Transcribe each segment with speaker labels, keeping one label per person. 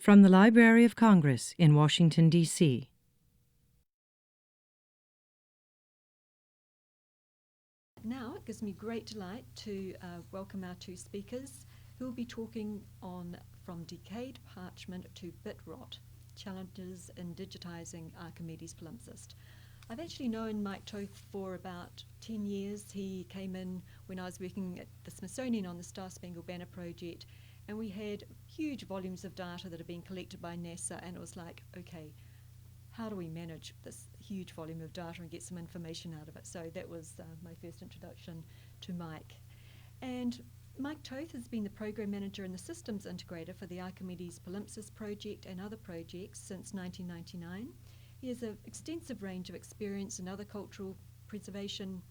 Speaker 1: From the Library of Congress in Washington, D.C.
Speaker 2: Now it gives me great delight to welcome our two speakers who will be talking on From Decayed Parchment to Bit Rot, Challenges in Digitizing Archimedes Palimpsest. I've actually known Mike Toth for about 10 years. He came in when I was working at the Smithsonian on the Star Spangled Banner project, and we had huge volumes of data that had been collected by NASA, and it was like, okay, how do we manage this huge volume of data and get some information out of it? So that was my first introduction to Mike. And Mike Toth has been the program manager and the systems integrator for the Archimedes Palimpsest project and other projects since 1999. He has an extensive range of experience in other cultural preservation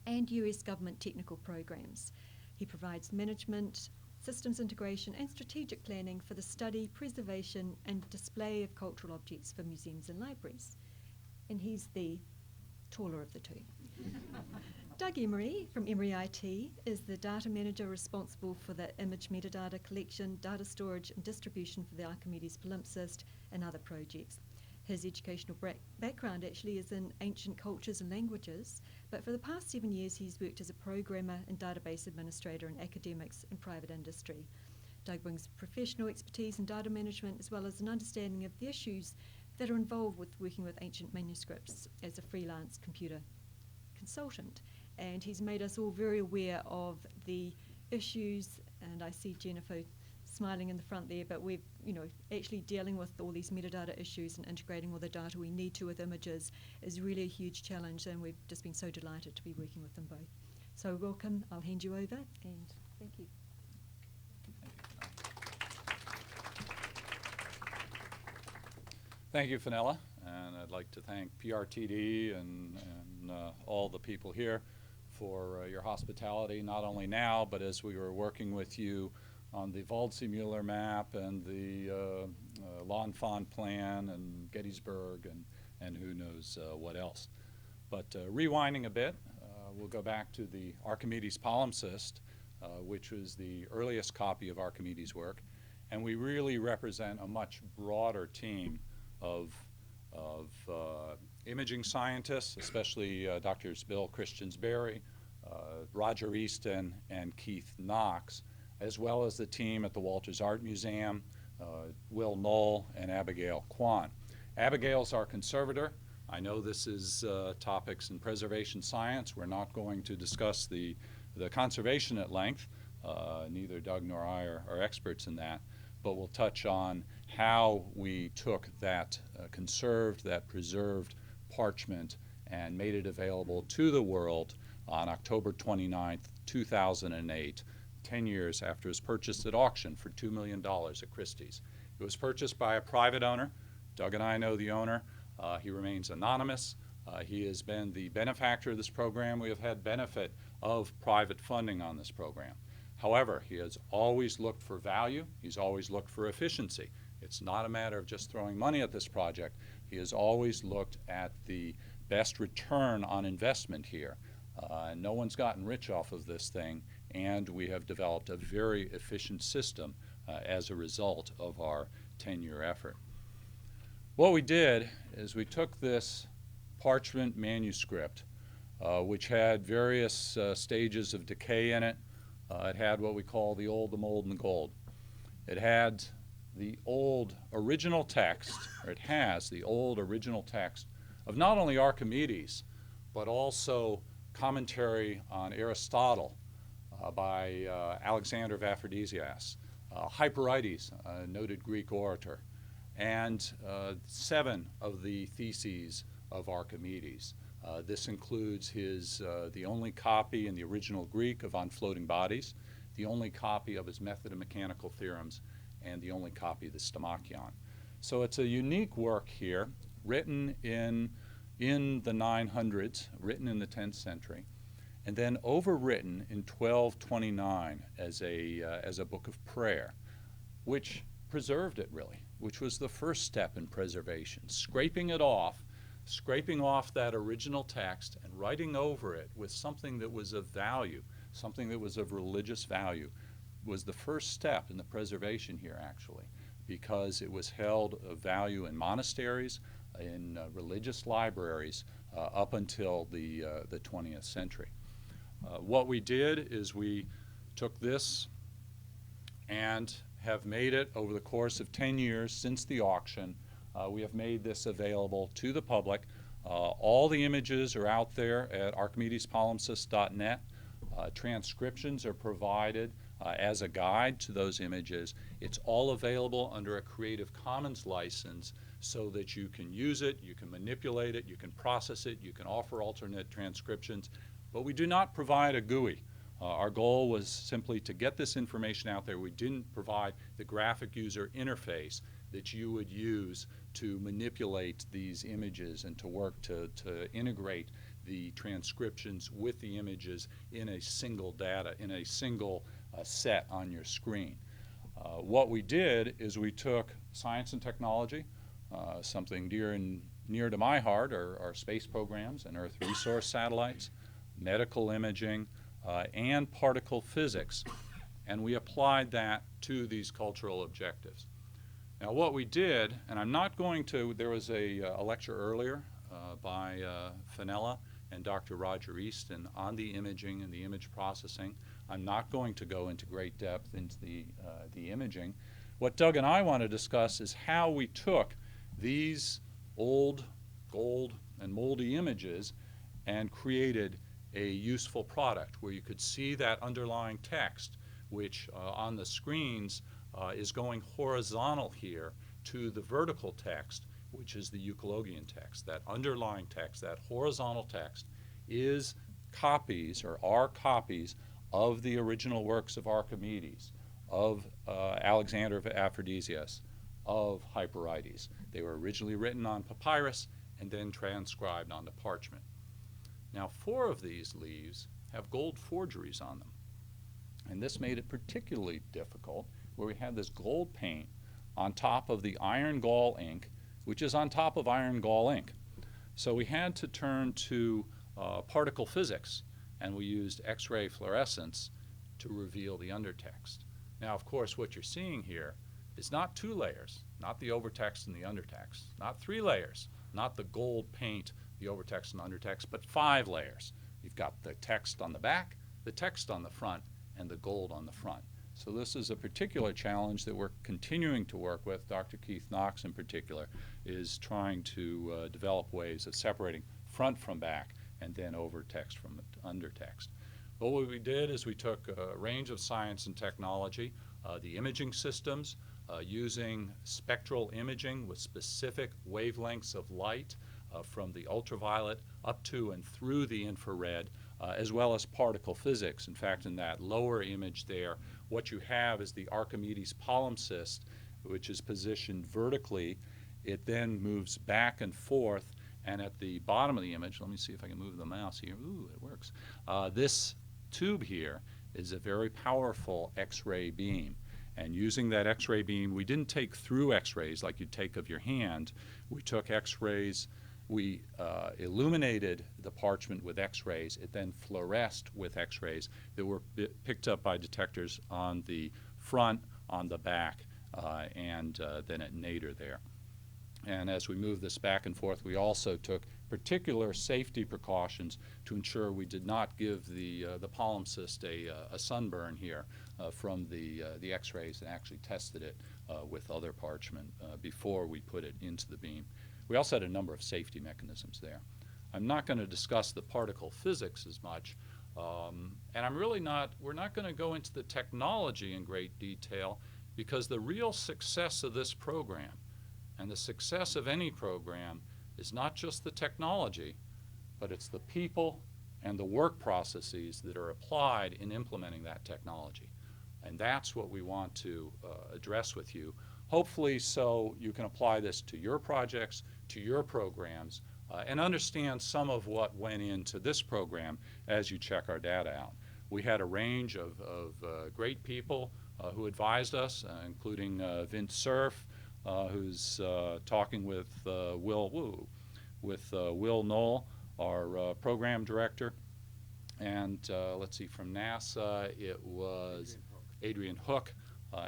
Speaker 2: and US government technical programs. He provides management, systems integration and strategic planning for the study, preservation and display of cultural objects for museums and libraries. And he's the taller of the two. Doug Emery from Emery IT is the data manager responsible for the image metadata collection, data storage and distribution for the Archimedes Palimpsest and other projects. His educational background actually is in ancient cultures and languages, but for the past 7 years he's worked as a programmer and database administrator in academics and private industry. Doug brings professional expertise in data management as well as an understanding of the issues that are involved with working with ancient manuscripts as a freelance computer consultant. And he's made us all very aware of the issues, and I see Jennifer smiling in the front there, but we're actually dealing with all these metadata issues and integrating all the data we need to with images is really a huge challenge, and we've just been so delighted to be working with them both. So welcome, I'll hand you over, and thank you.
Speaker 3: Thank you, Fenella, and I'd like to thank PRTD and all the people here for your hospitality, not only now, but as we were working with you on the Waldseemüller map and the L'Enfant plan and Gettysburg and who knows what else. But rewinding a bit, we'll go back to the Archimedes Palimpsest, which was the earliest copy of Archimedes' work, and we really represent a much broader team of imaging scientists, especially Drs. Bill Christians-Berry, Roger Easton, and Keith Knox, as well as the team at the Walters Art Museum, Will Knoll, and Abigail Kwan. Abigail's our conservator. I know this is topics in preservation science. We're not going to discuss the conservation at length. Neither Doug nor I are experts in that, but we'll touch on how we took that conserved, that preserved parchment and made it available to the world on October 29th, 2008, 10 years after it was purchased at auction for $2 million at Christie's. It was purchased by a private owner. Doug and I know the owner. He remains anonymous. He has been the benefactor of this program. We have had benefit of private funding on this program. However, he has always looked for value. He's always looked for efficiency. It's not a matter of just throwing money at this project. He has always looked at the best return on investment here. No one's gotten rich off of this thing, and we have developed a very efficient system as a result of our 10-year effort. What we did is we took this parchment manuscript, which had various stages of decay in it. It had what we call the old, the mold, and the gold. It had the old original text, or it has the old original text of not only Archimedes, but also commentary on Aristotle by Alexander of Aphrodisias, Hyperides, a noted Greek orator, and 7 of the theses of Archimedes. This includes his, the only copy in the original Greek of On Floating Bodies, the only copy of his Method of Mechanical Theorems, and the only copy of the Stomachion. So it's a unique work here, written in the 900s, written in the 10th century, and then overwritten in 1229 as a book of prayer, which preserved it really, which was the first step in preservation, scraping off that original text and writing over it with something that was of value, something that was of religious value, was the first step in the preservation here actually, because it was held of value in monasteries, in religious libraries up until the 20th century. What we did is we took this and have made it over the course of 10 years since the auction. We have made this available to the public. All the images are out there at archimedespalimpsest.net. Transcriptions are provided as a guide to those images. It's all available under a Creative Commons license so that you can use it, you can manipulate it, you can process it, you can offer alternate transcriptions, but we do not provide a GUI. Our goal was simply to get this information out there. We didn't provide the graphic user interface that you would use to manipulate these images and to work to integrate the transcriptions with the images in a single data, in a single set on your screen. What we did is we took science and technology, something dear and near to my heart are space programs and Earth resource satellites, medical imaging, and particle physics, and we applied that to these cultural objectives. Now what we did, and I'm not going to, there was a lecture earlier by Fenella and Dr. Roger Easton on the imaging and the image processing. I'm not going to go into great depth into the imaging. What Doug and I want to discuss is how we took these old, gold, and moldy images and created a useful product where you could see that underlying text, which on the screens is going horizontal here to the vertical text, which is the Euclidean text. That underlying text, that horizontal text, is copies or are copies of the original works of Archimedes, of Alexander of Aphrodisias, of Hyperides. They were originally written on papyrus and then transcribed onto parchment. Now 4 of these leaves have gold forgeries on them, and this made it particularly difficult where we had this gold paint on top of the iron gall ink, which is on top of iron gall ink. So we had to turn to particle physics, and we used X-ray fluorescence to reveal the undertext. Now of course what you're seeing here is not 2 layers, not the overtext and the undertext, not 3 layers, not the gold paint, the overtext and undertext, but 5 layers. You've got the text on the back, the text on the front, and the gold on the front. So this is a particular challenge that we're continuing to work with. Dr. Keith Knox in particular is trying to develop ways of separating front from back and then overtext from undertext. But what we did is we took a range of science and technology, the imaging systems, using spectral imaging with specific wavelengths of light from the ultraviolet up to and through the infrared, as well as particle physics. In fact, in that lower image there, what you have is the Archimedes Palimpsest, which is positioned vertically. It then moves back and forth, and at the bottom of the image, let me see if I can move the mouse here. Ooh, it works. This tube here is a very powerful X-ray beam. And using that X-ray beam, we didn't take through X-rays like you'd take of your hand. We took X-rays, we illuminated the parchment with X-rays. It then fluoresced with X-rays that were picked up by detectors on the front, on the back, and then at nadir there. And as we move this back and forth, we also took particular safety precautions to ensure we did not give the palimpsest a sunburn here from the X-rays, and actually tested it with other parchment before we put it into the beam. We also had a number of safety mechanisms there. I'm not going to discuss the particle physics as much, and we're not going to go into the technology in great detail, because the real success of this program and the success of any program is not just the technology, but it's the people and the work processes that are applied in implementing that technology. And that's what we want to address with you, hopefully so you can apply this to your projects, to your programs, and understand some of what went into this program as you check our data out. We had a range of great people who advised us, including Vince Cerf, who's talking with Will Knoll, our program director, and let's see, from NASA it was Adrian Hook,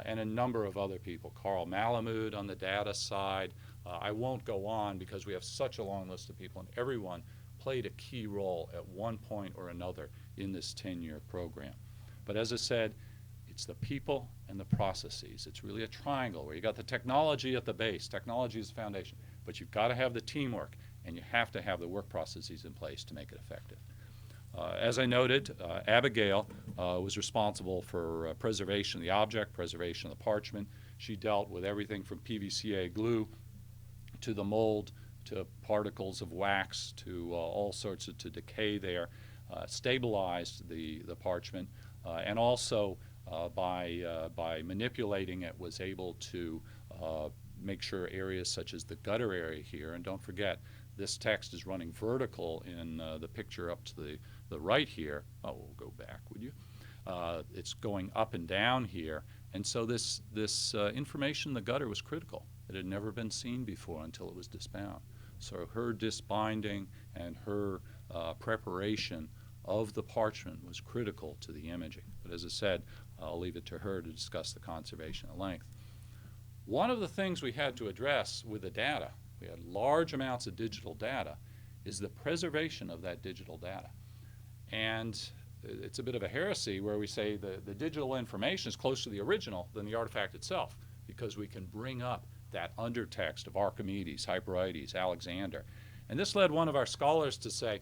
Speaker 3: and a number of other people. Carl Malamud on the data side. I won't go on because we have such a long list of people, and everyone played a key role at one point or another in this 10-year program. But as I said, it's the people and the processes. It's really a triangle where you got the technology at the base. Technology is the foundation, but you've got to have the teamwork, and you have to have the work processes in place to make it effective. As I noted, Abigail was responsible for preservation of the object, preservation of the parchment. She dealt with everything from PVCA glue to the mold to particles of wax to all sorts of to decay there, stabilized the parchment, and also by manipulating it was able to make sure areas such as the gutter area here, and don't forget, this text is running vertical in the picture up to the right here. Oh, we'll go back, would you? It's going up and down here, and so this information in the gutter was critical. It had never been seen before until it was disbound. So her disbinding and her preparation of the parchment was critical to the imaging. But as I said, I'll leave it to her to discuss the conservation at length. One of the things we had to address with the data, we had large amounts of digital data, is the preservation of that digital data. And it's a bit of a heresy where we say the digital information is closer to the original than the artifact itself, because we can bring up that undertext of Archimedes, Hyperides, Alexander. And this led one of our scholars to say,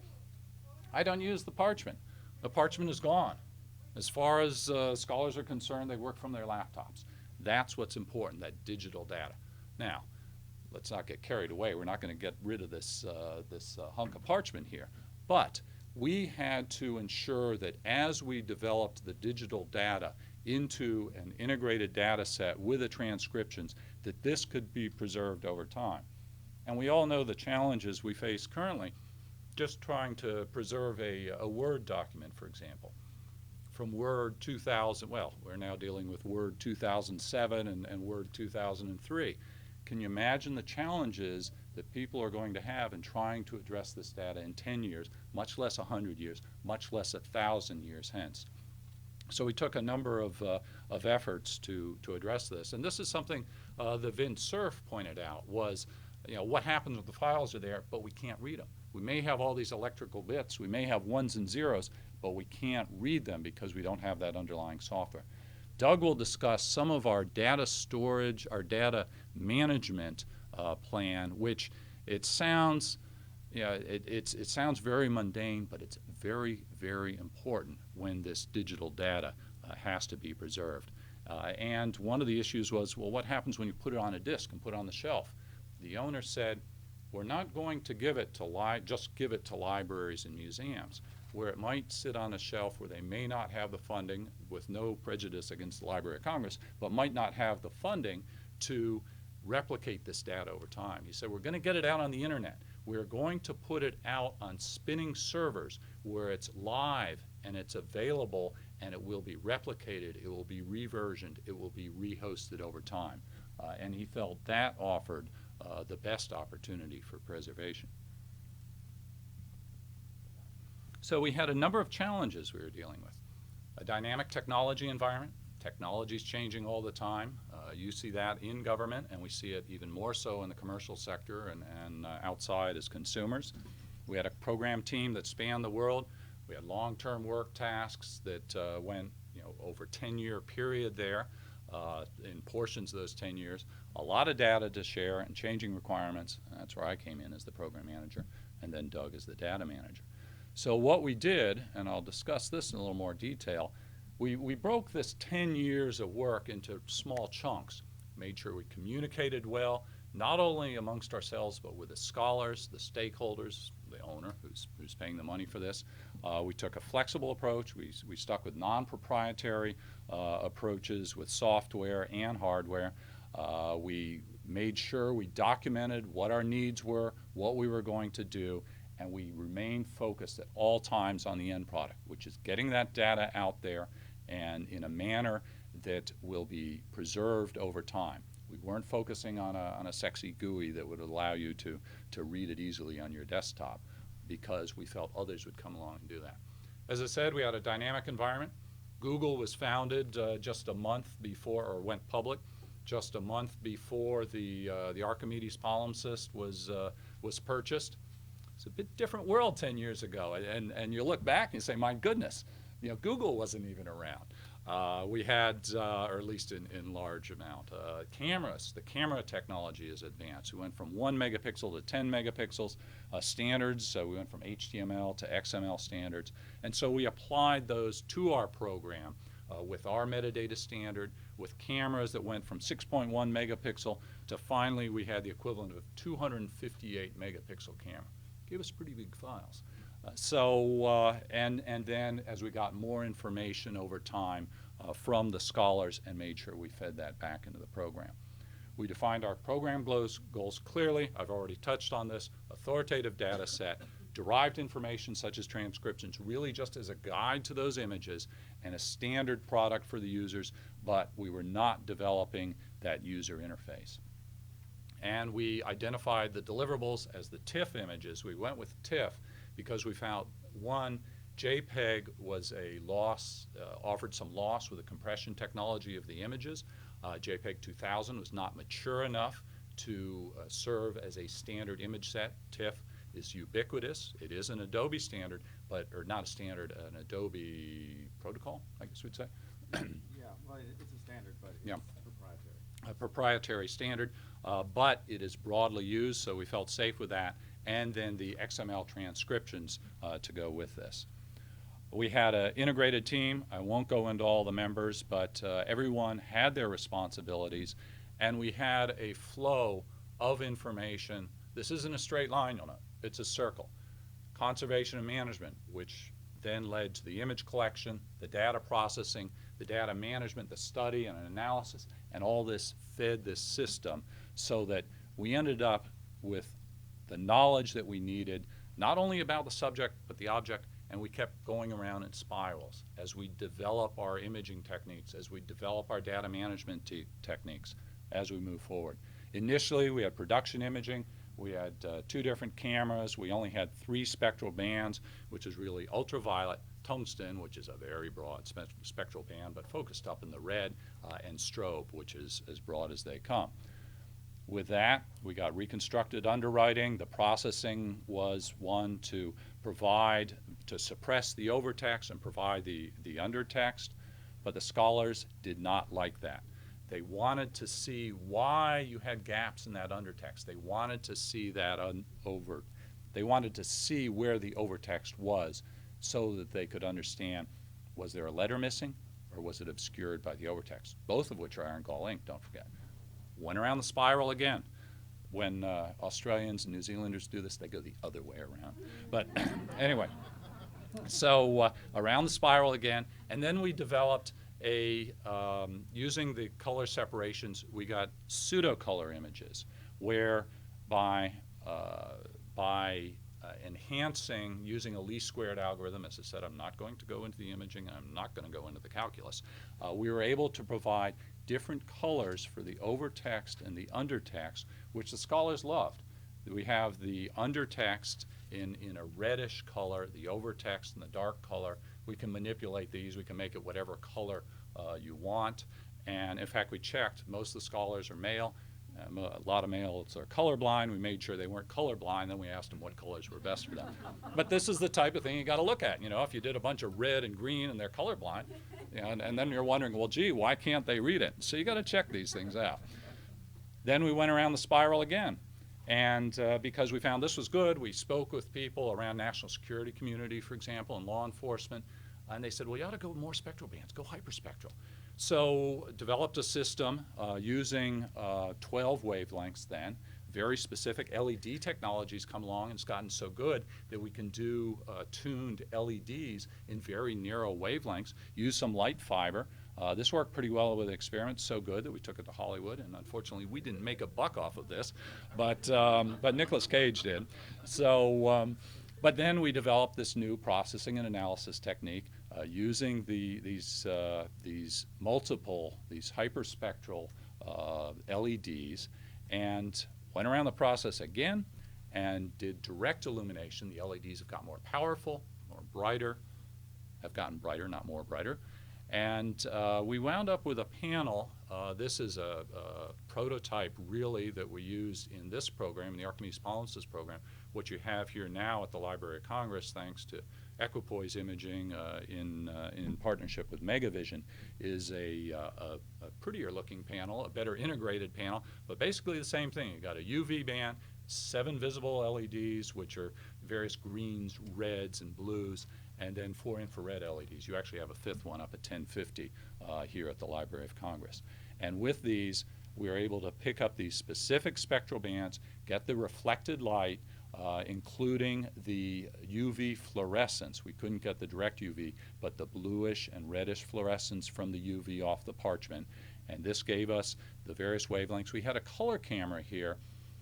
Speaker 3: I don't use the parchment. The parchment is gone. As far as scholars are concerned, they work from their laptops. That's what's important, that digital data. Now, let's not get carried away. We're not going to get rid of this hunk of parchment here. But we had to ensure that as we developed the digital data into an integrated data set with the transcriptions, that this could be preserved over time. And we all know the challenges we face currently just trying to preserve a Word document, for example. From Word 2000, well, we're now dealing with Word 2007 and Word 2003. Can you imagine the challenges that people are going to have in trying to address this data in 10 years, much less 100 years, much less 1,000 years hence? So we took a number of efforts to address this. And this is something that Vince Cerf pointed out was, what happens if the files are there, but we can't read them? We may have all these electrical bits, we may have ones and zeros, but we can't read them because we don't have that underlying software. Doug will discuss some of our data storage, our data management plan, which it sounds, it sounds very mundane, but it's very, very important when this digital data has to be preserved. And one of the issues was, well, what happens when you put it on a disk and put it on the shelf? The owner said, we're not going to give it to just give it to libraries and museums, where it might sit on a shelf where they may not have the funding, with no prejudice against the Library of Congress, but might not have the funding to replicate this data over time. He said, we're going to get it out on the internet. We're going to put it out on spinning servers where it's live and it's available, and it will be replicated, it will be reversioned, it will be rehosted over time. And he felt that offered the best opportunity for preservation. So we had a number of challenges we were dealing with. A dynamic technology environment. Technology is changing all the time. You see that in government, and we see it even more so in the commercial sector and outside as consumers. We had a program team that spanned the world. We had long-term work tasks that went over a 10-year period there, in portions of those 10 years. A lot of data to share and changing requirements. And that's where I came in as the program manager, and then Doug as the data manager. So what we did, and I'll discuss this in a little more detail, we broke this 10 years of work into small chunks, made sure we communicated well, not only amongst ourselves, but with the scholars, the stakeholders, the owner who's paying the money for this. We took a flexible approach. We stuck with non-proprietary approaches with software and hardware. We made sure we documented what our needs were, what we were going to do, and we remained focused at all times on the end product, which is getting that data out there and in a manner that will be preserved over time. We weren't focusing on a sexy GUI that would allow you to read it easily on your desktop, because we felt others would come along and do that. As I said, we had a dynamic environment. Google was founded just a month before, or went public, just a month before the Archimedes Palimpsest was purchased. It's a bit different world 10 years ago, and you look back and you say, my goodness, Google wasn't even around. We had, or at least in large amount, cameras. The camera technology is advanced. We went from 1 megapixel to 10 megapixels. Standards, so we went from HTML to XML standards. And so we applied those to our program with our metadata standard, with cameras that went from 6.1 megapixel to finally we had the equivalent of 258 megapixel camera. Gave us pretty big files. And then as we got more information over time from the scholars and made sure we fed that back into the program. We defined our program goals clearly. I've already touched on this. Authoritative data set, derived information such as transcriptions, really just as a guide to those images and a standard product for the users, but we were not developing that user interface. And we identified the deliverables as the TIFF images. We went with TIFF because we found, one, JPEG was a loss, offered some loss with the compression technology of the images. JPEG 2000 was not mature enough to serve as a standard image set. TIFF is ubiquitous. It is an Adobe standard, or not a standard, an Adobe protocol, I guess we'd say.
Speaker 4: Yeah, well, it's a standard, but it's proprietary.
Speaker 3: A proprietary standard, but it is broadly used, so we felt safe with that. And then the XML transcriptions to go with this. We had an integrated team. I won't go into all the members, but everyone had their responsibilities, and we had a flow of information. This isn't a straight line, it's a circle. Conservation and management, which then led to the image collection, the data processing, the data management, the study and analysis, and all this fed this system so that we ended up with the knowledge that we needed, not only about the subject, but the object, and we kept going around in spirals as we develop our imaging techniques, as we develop our data management techniques as we move forward. Initially, we had production imaging. We had 2 different cameras. We only had 3 spectral bands, which is really ultraviolet, tungsten, which is a very broad spectral band, but focused up in the red, and strobe, which is as broad as they come. With that, we got reconstructed underwriting. The processing was one to provide, to suppress the overtext and provide the undertext, but the scholars did not like that. They wanted to see why you had gaps in that undertext. They wanted to see that they wanted to see where the overtext was so that they could understand, was there a letter missing or was it obscured by the overtext? Both of which are iron gall ink, don't forget. Went around the spiral again. When Australians and New Zealanders do this, they go the other way around. But anyway, so around the spiral again, and then we developed using the color separations, we got pseudo-color images, where by enhancing, using a least squared algorithm, as I said, I'm not going to go into the imaging, and I'm not going to go into the calculus, we were able to provide different colors for the overtext and the undertext, which the scholars loved. We have the undertext in a reddish color, the overtext in the dark color. We can manipulate these. We can make it whatever color you want. And in fact, we checked. Most of the scholars are male. A lot of males are colorblind. We made sure they weren't colorblind. Then we asked them what colors were best for them. But this is the type of thing you got to look at. If you did a bunch of red and green and they're colorblind, and then you're wondering, well, gee, why can't they read it? So you got to check these things out. Then we went around the spiral again. And because we found this was good, we spoke with people around national security community, for example, and law enforcement. And they said, well, you ought to go more spectral bands, go hyperspectral. So developed a system using 12 wavelengths then. Very specific LED technologies come along, and it's gotten so good that we can do tuned LEDs in very narrow wavelengths, use some light fiber. This worked pretty well with experiments, so good that we took it to Hollywood, and unfortunately we didn't make a buck off of this, but Nicolas Cage did. So, but then we developed this new processing and analysis technique using these hyperspectral LEDs, and went around the process again and did direct illumination. The LEDs have got more powerful, more brighter, have gotten brighter, not more brighter. And we wound up with a panel. This is a prototype, really, that we used in this program, the Archimedes Palimpsest Program. What you have here now at the Library of Congress, thanks to Equipoise Imaging in partnership with Megavision, is a prettier looking panel, a better integrated panel, but basically the same thing. You've got a UV band, 7 visible LEDs, which are various greens, reds, and blues, and then 4 infrared LEDs. You actually have a 5th one up at 1050 here at the Library of Congress. And with these, we are able to pick up these specific spectral bands, get the reflected light, including the UV fluorescence. We couldn't get the direct UV, but the bluish and reddish fluorescence from the UV off the parchment. And this gave us the various wavelengths. We had a color camera here,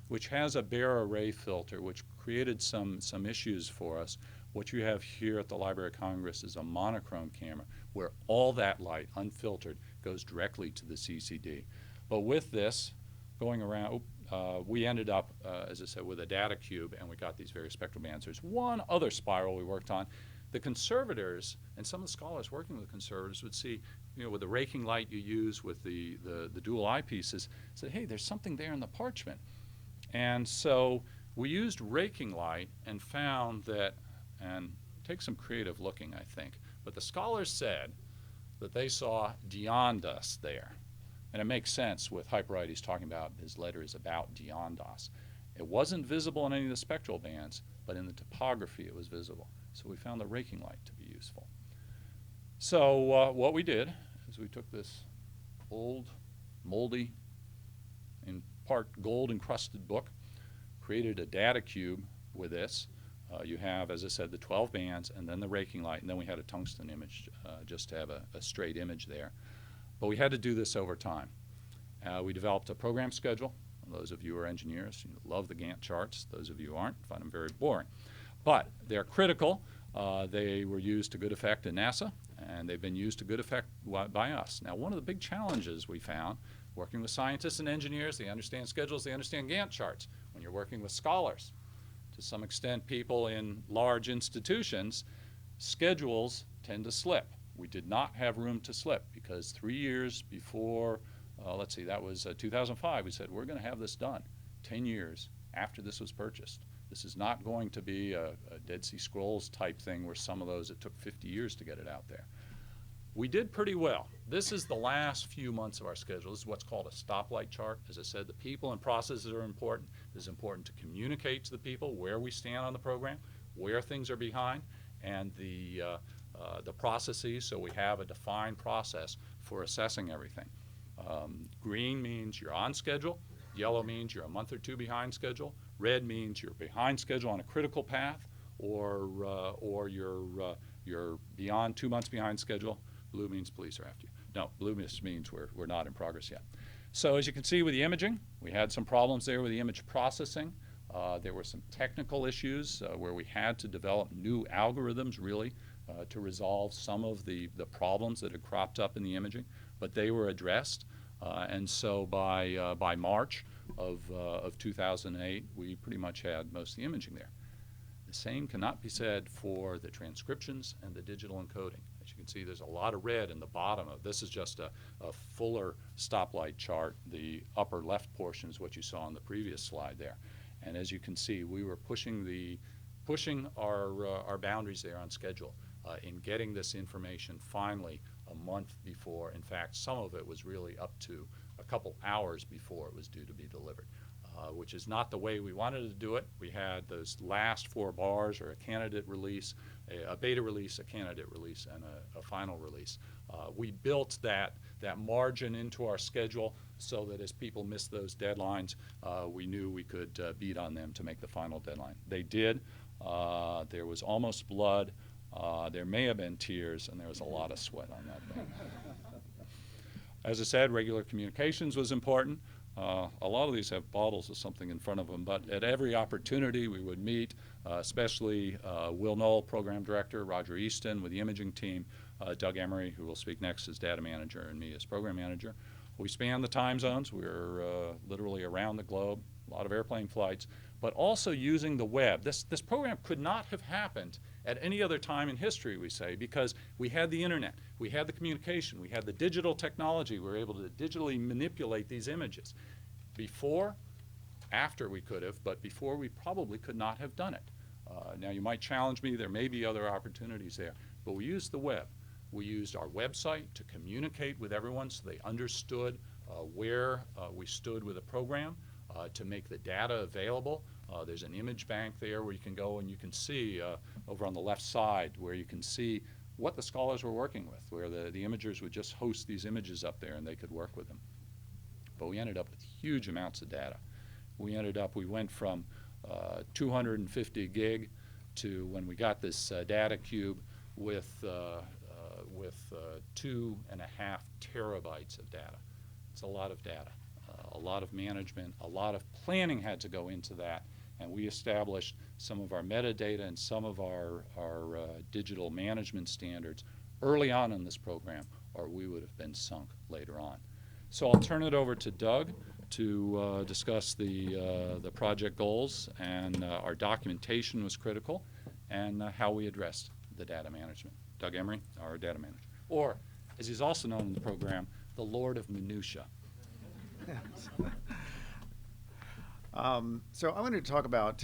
Speaker 3: which has a bare array filter, which created some issues for us. What you have here at the Library of Congress is a monochrome camera, where all that light, unfiltered, goes directly to the CCD. But with this, going around, we ended up, as I said, with a data cube, and we got these various spectral bands. There's one other spiral we worked on. The conservators, and some of the scholars working with conservators would see, with the raking light you use with the dual eyepieces, say, hey, there's something there in the parchment. And so we used raking light and found that, and take some creative looking, I think, but the scholars said that they saw Diondas there. And it makes sense with Hyperides talking about his letter is about Diondas. It wasn't visible in any of the spectral bands, but in the topography it was visible. So we found the raking light to be useful. So what we did is we took this old, moldy, in part gold encrusted book, created a data cube with this. You have, as I said, the 12 bands and then the raking light, and then we had a tungsten image just to have a straight image there. But we had to do this over time. We developed a program schedule. Those of you who are engineers, you love the Gantt charts. Those of you who aren't, find them very boring. But they're critical. They were used to good effect in NASA, and they've been used to good effect by us. Now, one of the big challenges we found, working with scientists and engineers, they understand schedules, they understand Gantt charts. When you're working with scholars, to some extent people in large institutions, schedules tend to slip. We did not have room to slip because 3 years before, let's see, that was 2005, we said we're going to have this done 10 years after this was purchased. This is not going to be a Dead Sea Scrolls type thing where some of those, it took 50 years to get it out there. We did pretty well. This is the last few months of our schedule. This is what's called a stoplight chart. As I said, the people and processes are important. It is important to communicate to the people where we stand on the program, where things are behind, and the processes, so we have a defined process for assessing everything. Green means you're on schedule. Yellow means you're a month or 2 behind schedule. Red means you're behind schedule on a critical path, or you're beyond 2 months behind schedule. Blue means police are after you. No, blue means we're not in progress yet. So as you can see with the imaging, we had some problems there with the image processing. There were some technical issues where we had to develop new algorithms, really, to resolve some of the problems that had cropped up in the imaging, but they were addressed. And so by March of 2008, we pretty much had most of the imaging there. The same cannot be said for the transcriptions and the digital encoding. As you can see, there's a lot of red in the bottom of this. Is just a fuller stoplight chart. The upper left portion is what you saw on the previous slide there. And as you can see, we were pushing our boundaries there on schedule in getting this information finally a month before. In fact, some of it was really up to a couple hours before it was due to be delivered, which is not the way we wanted to do it. We had those last 4 bars, or a candidate release, a beta release, a candidate release, and a final release. We built that margin into our schedule so that as people missed those deadlines, we knew we could beat on them to make the final deadline. They did. There was almost blood. There may have been tears, and there was a lot of sweat on that thing. As I said, regular communications was important. A lot of these have bottles of something in front of them, but at every opportunity we would meet, especially Will Knoll, program director, Roger Easton with the imaging team, Doug Emery, who will speak next as data manager, and me as program manager. We span the time zones. We were literally around the globe a lot of airplane flights, but also using the web. This program could not have happened at any other time in history, we say, because we had the internet, we had the communication, we had the digital technology, we were able to digitally manipulate these images. Before, after we could have, but before we probably could not have done it. Now you might challenge me, there may be other opportunities there, but we used the web. We used our website to communicate with everyone so they understood where we stood with the program, to make the data available. There's an image bank there where you can go and you can see over on the left side where you can see what the scholars were working with, where the imagers would just host these images up there and they could work with them. But we ended up with huge amounts of data. We went from 250 gig to, when we got this data cube, with 2.5 terabytes of data. It's a lot of data, a lot of management, a lot of planning had to go into that, and we established some of our metadata and some of our digital management standards early on in this program, or we would have been sunk later on. So I'll turn it over to Doug to discuss the project goals, and our documentation was critical, and how we addressed the data management. Doug Emery, our data manager, or as he's also known in the program, the Lord of Minutia.
Speaker 4: So I wanted to talk about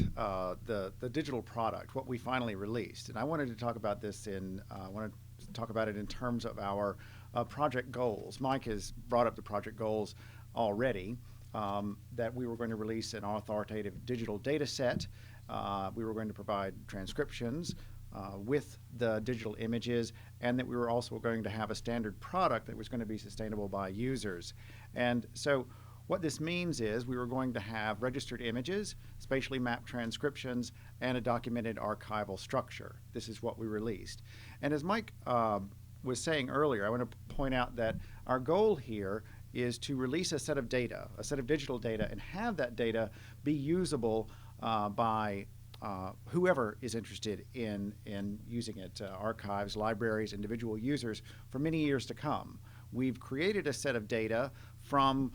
Speaker 4: the digital product, what we finally released, and I wanted to talk about this in terms of our project goals. Mike has brought up the project goals already, that we were going to release an authoritative digital data set. We were going to provide transcriptions with the digital images, and that we were also going to have a standard product that was going to be sustainable by users. And so what this means is we were going to have registered images, spatially mapped transcriptions, and a documented archival structure. This is what we released. And as Mike was saying earlier, I want to point out that our goal here is to release a set of data, a set of digital data, and have that data be usable by whoever is interested in using it, archives, libraries, individual users, for many years to come. We've created a set of data from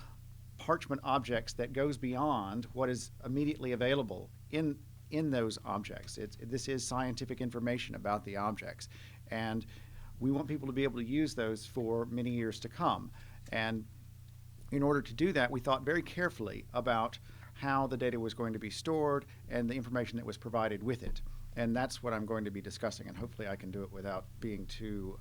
Speaker 4: parchment objects that goes beyond what is immediately available in those objects. This is scientific information about the objects, and we want people to be able to use those for many years to come. And in order to do that, we thought very carefully about how the data was going to be stored and the information that was provided with it. And that's what I'm going to be discussing, and hopefully I can do it without being too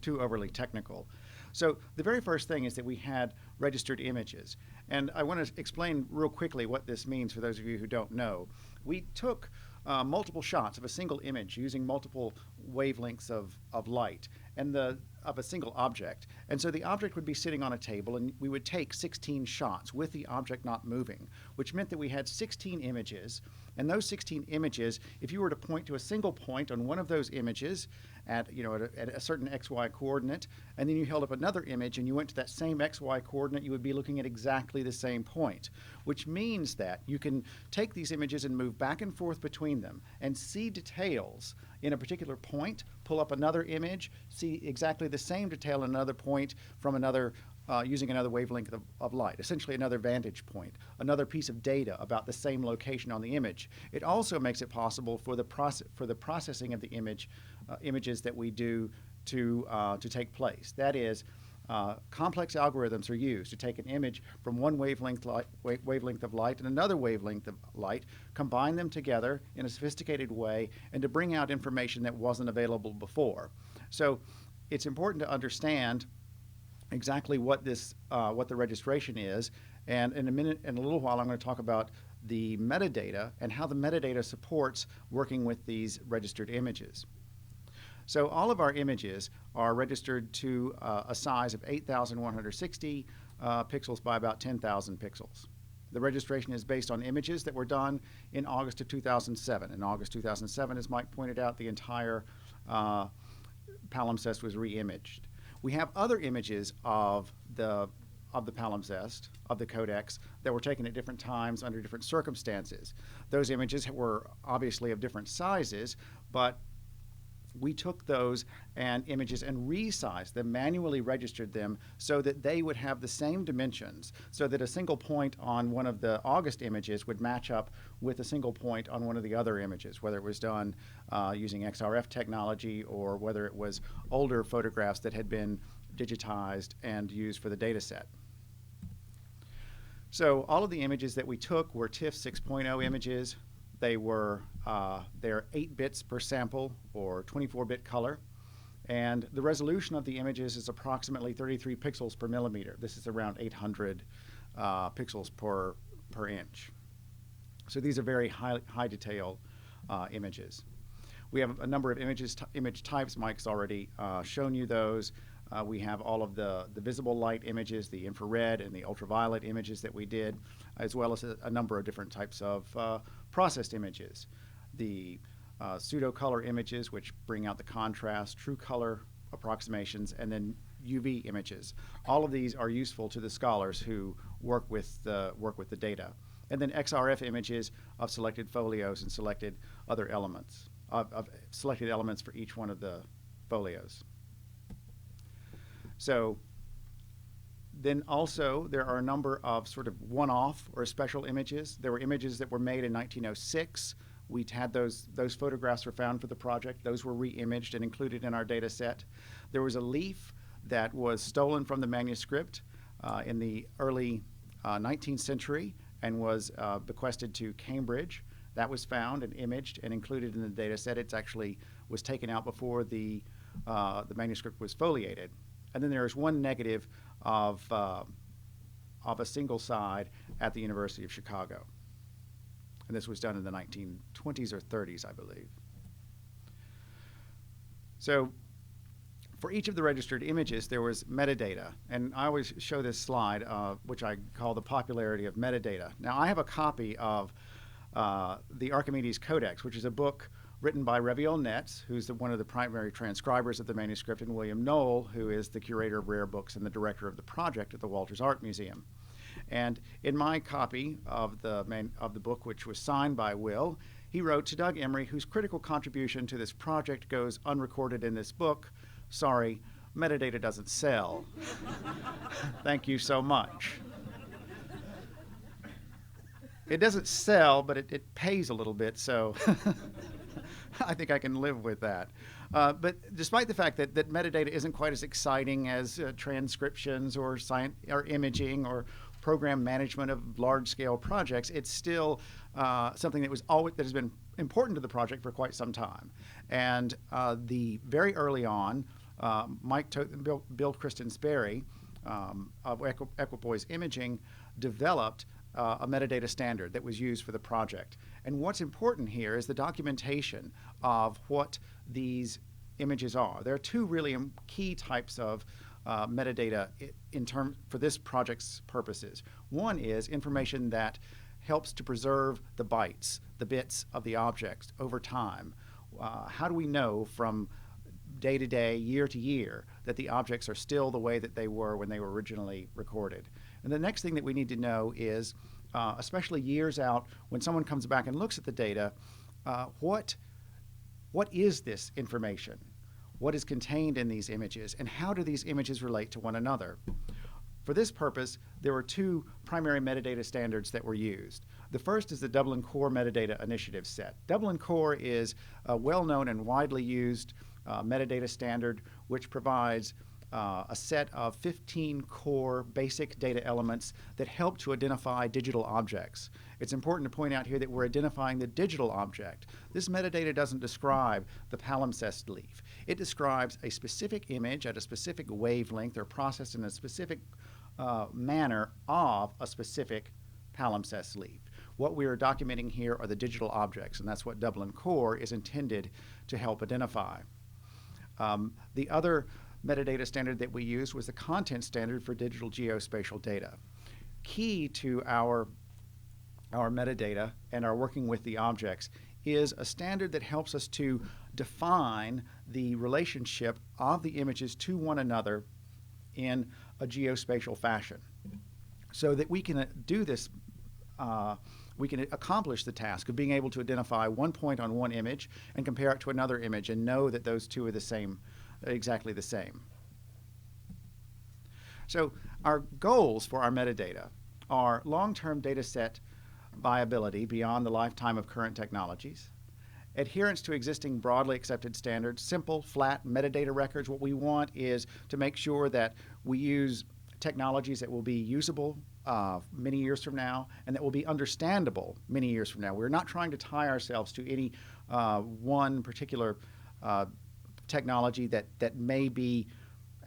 Speaker 4: overly technical. So the very first thing is that we had registered images. And I want to explain real quickly what this means for those of you who don't know. We took multiple shots of a single image using multiple wavelengths of light and of a single object. And so the object would be sitting on a table, and we would take 16 shots with the object not moving, which meant that we had 16 images. And those 16 images, if you were to point to a single point on one of those images at a certain XY coordinate, and then you held up another image and you went to that same XY coordinate, you would be looking at exactly the same point, which means that you can take these images and move back and forth between them and see details in a particular point, pull up another image, see exactly the same detail in another point from another using another wavelength of light, essentially another vantage point, another piece of data about the same location on the image. It also makes it possible for the processing of the images that we do to take place. That is, complex algorithms are used to take an image from one wavelength of light and another wavelength of light, combine them together in a sophisticated way, and to bring out information that wasn't available before. So it's important to understand exactly what the registration is, and in a little while I'm going to talk about the metadata and how the metadata supports working with these registered images. So all of our images are registered to a size of 8,160 pixels by about 10,000 pixels. The registration is based on images that were done in August of 2007. In August 2007, as Mike pointed out, the entire palimpsest was re-imaged. We have other images of the palimpsest, of the codex, that were taken at different times under different circumstances. Those images were obviously of different sizes, but we took those and images and resized them, manually registered them so that they would have the same dimensions, so that a single point on one of the August images would match up with a single point on one of the other images, whether it was done using XRF technology or whether it was older photographs that had been digitized and used for the data set. So all of the images that we took were TIFF 6.0 images. They're 8 bits per sample or 24-bit color. And the resolution of the images is approximately 33 pixels per millimeter. This is around 800 pixels per inch. So these are very high detail images. We have a number of image types. Mike's already shown you those. We have all of the visible light images, the infrared and the ultraviolet images that we did, as well as a number of different types of processed images. The pseudo-color images, which bring out the contrast, true color approximations, and then UV images. All of these are useful to the scholars who work with the data. And then XRF images of selected folios and selected other elements, of selected elements for each one of the folios. So then also there are a number of sort of one-off or special images. There were images that were made in 1906. We had those photographs were found for the project. Those were re-imaged and included in our data set. There was a leaf that was stolen from the manuscript in the early 19th century and was bequested to Cambridge. That was found and imaged and included in the data set. It actually was taken out before the manuscript was foliated. And then there is one negative of a single side at the University of Chicago. And this was done in the 1920s or 30s, I believe. So for each of the registered images, there was metadata. And I always show this slide, which I call the popularity of metadata. Now, I have a copy of the Archimedes Codex, which is a book written by Reviel Netz, who's one of the primary transcribers of the manuscript, and William Knoll, who is the curator of rare books and the director of the project at the Walters Art Museum. And in my copy of the book, which was signed by Will, he wrote, "To Doug Emery, whose critical contribution to this project goes unrecorded in this book, sorry, metadata doesn't sell. Thank you so much." It doesn't sell, but it pays a little bit, so I think I can live with that. But despite the fact that metadata isn't quite as exciting as transcriptions or imaging or program management of large-scale projects, it's still something that has been important to the project for quite some time. And very early on, Mike Toth and Bill Christens-Berry of Equipoise Imaging developed a metadata standard that was used for the project. And what's important here is the documentation of what these images are. There are two really key types of metadata for this project's purposes. One is information that helps to preserve the bytes, the bits of the objects over time. How do we know from day to day, year to year, that the objects are still the way that they were when they were originally recorded? And the next thing that we need to know is, especially years out, when someone comes back and looks at the data, what is this information? What is contained in these images, and how do these images relate to one another? For this purpose, there were two primary metadata standards that were used. The first is the Dublin Core Metadata Initiative Set. Dublin Core is a well-known and widely used metadata standard which provides a set of 15 core basic data elements that help to identify digital objects. It's important to point out here that we're identifying the digital object. This metadata doesn't describe the palimpsest leaf. It describes a specific image at a specific wavelength or processed in a specific manner of a specific palimpsest leaf. What we are documenting here are the digital objects, and that's what Dublin Core is intended to help identify. The other metadata standard that we used was the content standard for digital geospatial data. Key to our metadata and our working with the objects is a standard that helps us to define the relationship of the images to one another in a geospatial fashion, so that we can do this we can accomplish the task of being able to identify one point on one image and compare it to another image and know that those two are the same, exactly the same. So our goals for our metadata are long-term data set viability beyond the lifetime of current technologies, adherence to existing broadly accepted standards, simple, flat metadata records. What we want is to make sure that we use technologies that will be usable many years from now and that will be understandable many years from now. We're not trying to tie ourselves to any one particular technology that may be,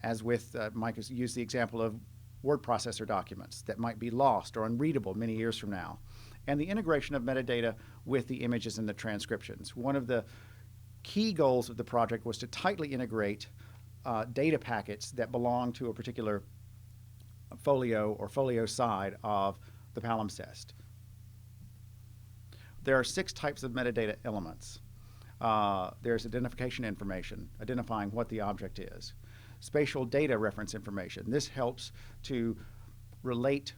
Speaker 4: as with Mike has used the example of word processor documents, that might be lost or unreadable many years from now. And the integration of metadata with the images and the transcriptions. One of the key goals of the project was to tightly integrate data packets that belong to a particular folio or folio side of the palimpsest. There are 6 types of metadata elements. There's identification information, identifying what the object is. Spatial data reference information. This helps to relate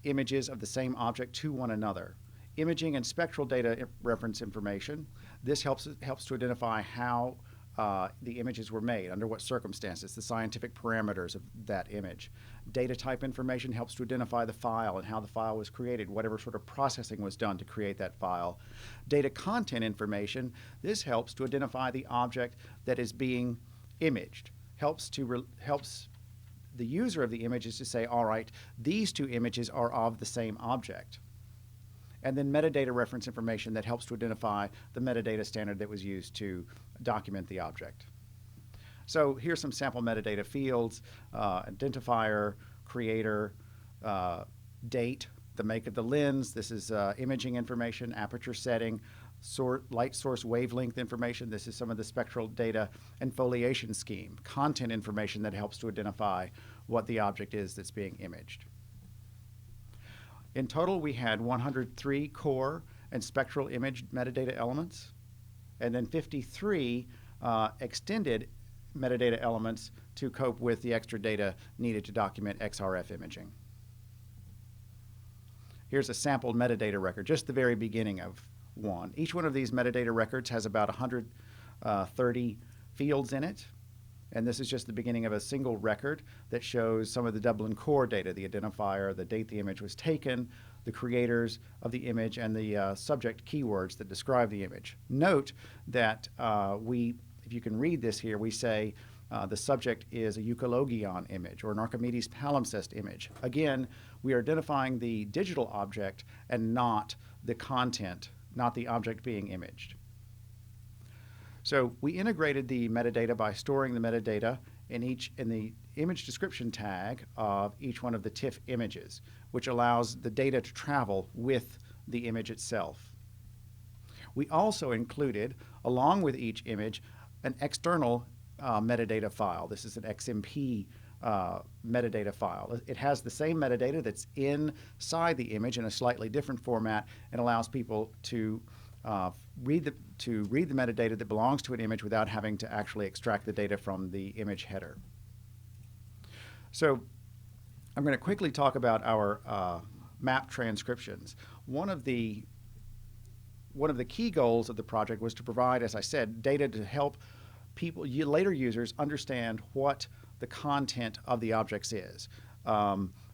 Speaker 4: images of the same object to one another. Imaging and spectral data reference information. This helps to identify how the images were made, under what circumstances, the scientific parameters of that image. Data type information helps to identify the file and how the file was created, whatever sort of processing was done to create that file. Data content information, this helps to identify the object that is being imaged. Helps the user of the images to say, all right, these 2 images are of the same object. And then metadata reference information that helps to identify the metadata standard that was used to document the object. So here's some sample metadata fields: identifier, creator, date, the make of the lens. This is imaging information, aperture setting, light source wavelength information. This is some of the spectral data, and foliation scheme, content information that helps to identify what the object is that's being imaged. In total, we had 103 core and spectral image metadata elements, and then 53 extended metadata elements to cope with the extra data needed to document XRF imaging. Here's a sampled metadata record, just the very beginning of one. Each one of these metadata records has about 130 fields in it, and this is just the beginning of a single record that shows some of the Dublin core data: the identifier, the date the image was taken, the creators of the image, and the subject keywords that describe the image. Note that if you can read this here, we say the subject is a euchologion image or an Archimedes Palimpsest image. Again, we are identifying the digital object and not the content, not the object being imaged. So we integrated the metadata by storing the metadata in the image description tag of each one of the TIFF images, which allows the data to travel with the image itself. We also included, along with each image, an external metadata file. This is an XMP metadata file. It has the same metadata that's inside the image in a slightly different format, and allows people to read the metadata that belongs to an image without having to actually extract the data from the image header. So I'm going to quickly talk about our map transcriptions. One of the key goals of the project was to provide, as I said, data to help people, later users, understand what the content of the objects is,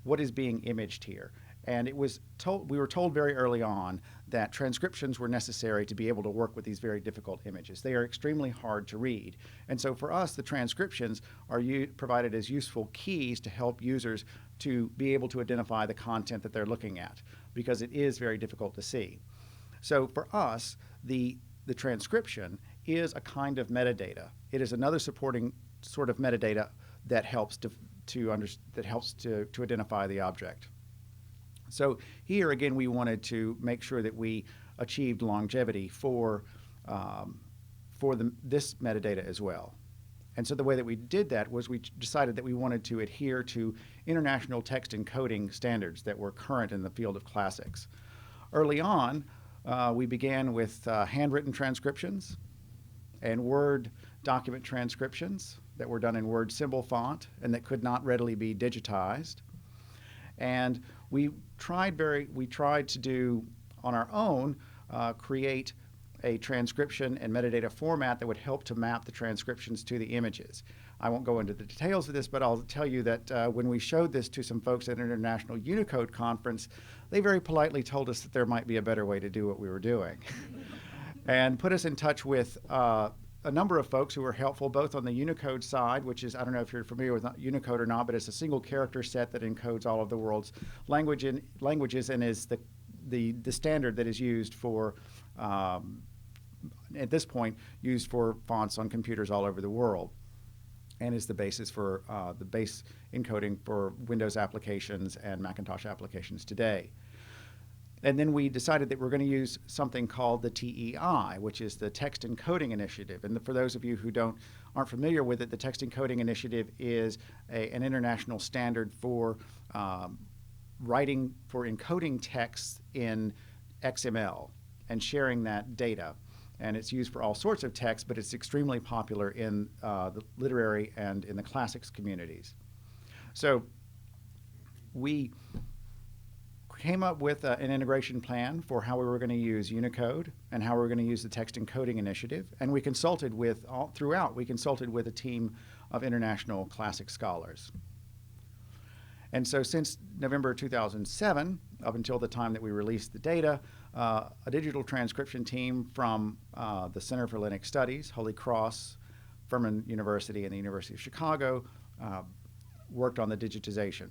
Speaker 4: what is being imaged here. And we were told very early on that transcriptions were necessary to be able to work with these very difficult images. They are extremely hard to read. And so for us, the transcriptions are provided as useful keys to help users to be able to identify the content that they're looking at, because it is very difficult to see. So for us, the transcription is a kind of metadata. It is another supporting sort of metadata that helps to identify the object. So here again, we wanted to make sure that we achieved longevity for this metadata as well. And so the way that we did that was we decided that we wanted to adhere to international text encoding standards that were current in the field of classics. Early on, we began with handwritten transcriptions and Word document transcriptions that were done in Word symbol font and that could not readily be digitized. And we tried to do on our own, create a transcription and metadata format that would help to map the transcriptions to the images. I won't go into the details of this, but I'll tell you that when we showed this to some folks at an International Unicode conference, they very politely told us that there might be a better way to do what we were doing and put us in touch with a number of folks who were helpful both on the Unicode side, which is, I don't know if you're familiar with Unicode or not, but it's a single character set that encodes all of the world's languages and is the standard that is used for, at this point, used for fonts on computers all over the world, and is the basis for the base encoding for Windows applications and Macintosh applications today. And then we decided that we're going to use something called the TEI, which is the Text Encoding Initiative. And for those of you who aren't familiar with it, the Text Encoding Initiative is an international standard for encoding text in XML and sharing that data. And it's used for all sorts of text, but it's extremely popular in the literary and in the classics communities. So we came up with an integration plan for how we were going to use Unicode and how we were going to use the Text Encoding Initiative. And we consulted with, we consulted with a team of international classic scholars. And so since November 2007, up until the time that we released the data, a digital transcription team from the Center for Linux Studies, Holy Cross, Furman University, and the University of Chicago worked on the digitization.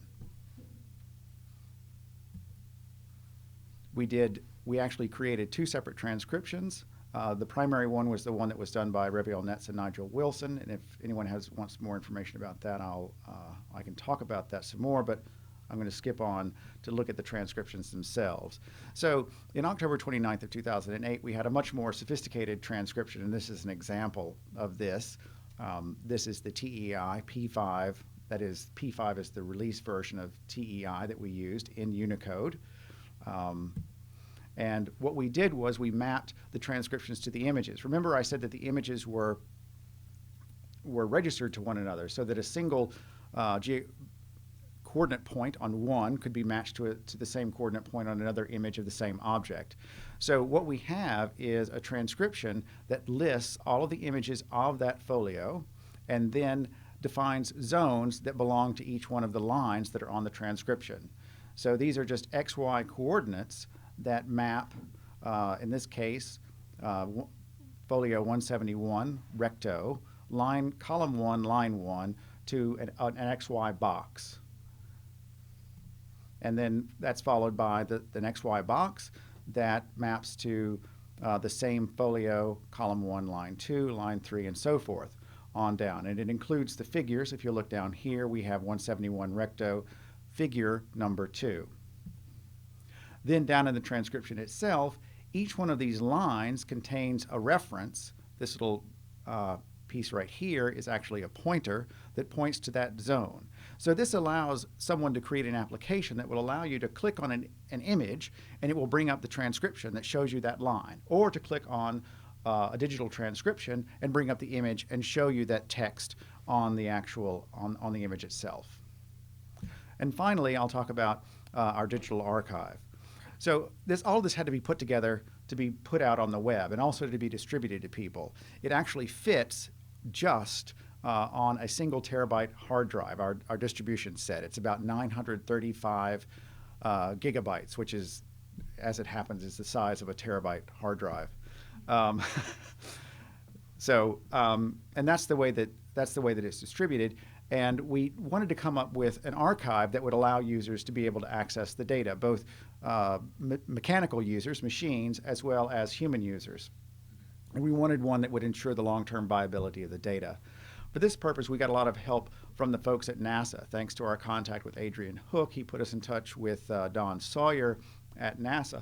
Speaker 4: We actually created two separate transcriptions. The primary one was the one that was done by Reviel Netz and Nigel Wilson, and if anyone wants more information about that, I can talk about that some more, but I'm going to skip on to look at the transcriptions themselves. So in October 29th of 2008, we had a much more sophisticated transcription, and this is an example of this. This is the TEI P5. That is, P5 is the release version of TEI that we used in Unicode. And what we did was we mapped the transcriptions to the images. Remember I said that the images were registered to one another so that a single coordinate point on one could be matched to the same coordinate point on another image of the same object. So what we have is a transcription that lists all of the images of that folio and then defines zones that belong to each one of the lines that are on the transcription. So these are just XY coordinates that map, in this case, folio 171, recto, column 1, line 1, to an XY box. And then that's followed by the XY box that maps to the same folio, column 1, line 2, line 3, and so forth on down. And it includes the figures. If you look down here, we have 171 recto, figure number 2. Then down in the transcription itself, each one of these lines contains a reference. This little piece right here is actually a pointer that points to that zone. So this allows someone to create an application that will allow you to click on an image and it will bring up the transcription that shows you that line, or to click on a digital transcription and bring up the image and show you that text on the actual, on the image itself. And finally, I'll talk about our digital archive. So all of this had to be put together to be put out on the web and also to be distributed to people. It actually fits just on a single terabyte hard drive, our distribution set. It's about 935 gigabytes, which is, as it happens, is the size of a terabyte hard drive. And that's the way that it's distributed. And we wanted to come up with an archive that would allow users to be able to access the data, both mechanical users, machines, as well as human users. And we wanted one that would ensure the long-term viability of the data. For this purpose, we got a lot of help from the folks at NASA. Thanks to our contact with Adrian Hook, he put us in touch with Don Sawyer at NASA.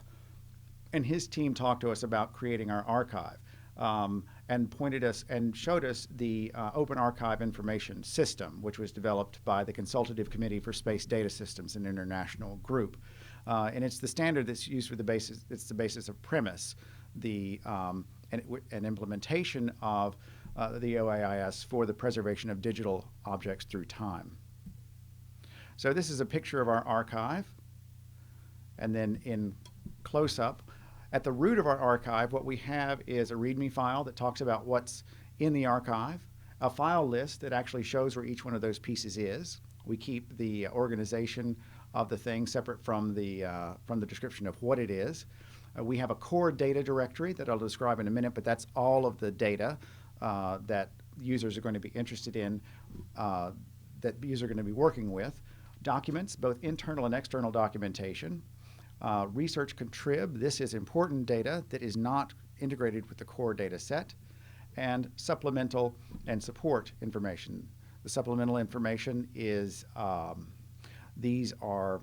Speaker 4: And his team talked to us about creating our archive. And pointed us and showed us the Open Archive Information System, which was developed by the Consultative Committee for Space Data Systems, an international group. And it's the standard that's used for the basis, it's the basis of premise, an implementation of the OAIS for the preservation of digital objects through time. So this is a picture of our archive. And then in close-up, At the root of our archive, what we have is a README file that talks about what's in the archive, a file list that actually shows where each one of those pieces is. We keep the organization of the thing separate from the description of what it is. We have a core data directory that I'll describe in a minute, but that's all of the data that users are going to be interested in, that users are going to be working with. Documents, both internal and external documentation. Research contrib, this is important data that is not integrated with the core data set. And supplemental and support information. The supplemental information is, these are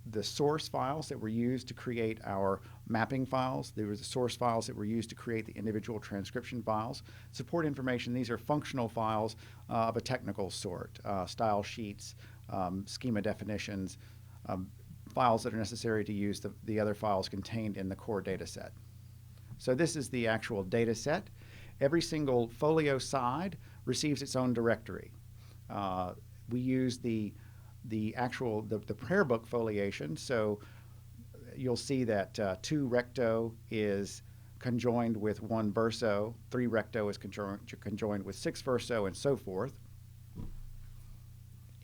Speaker 4: the source files that were used to create our mapping files. They were the source files that were used to create the individual transcription files. Support information, these are functional files of a technical sort, style sheets, schema definitions, files that are necessary to use the other files contained in the core data set. So this is the actual data set. Every single folio side receives its own directory. We use the prayer book foliation, so you'll see that 2 recto is conjoined with 1 verso, 3 recto is conjoined with 6 verso, and so forth.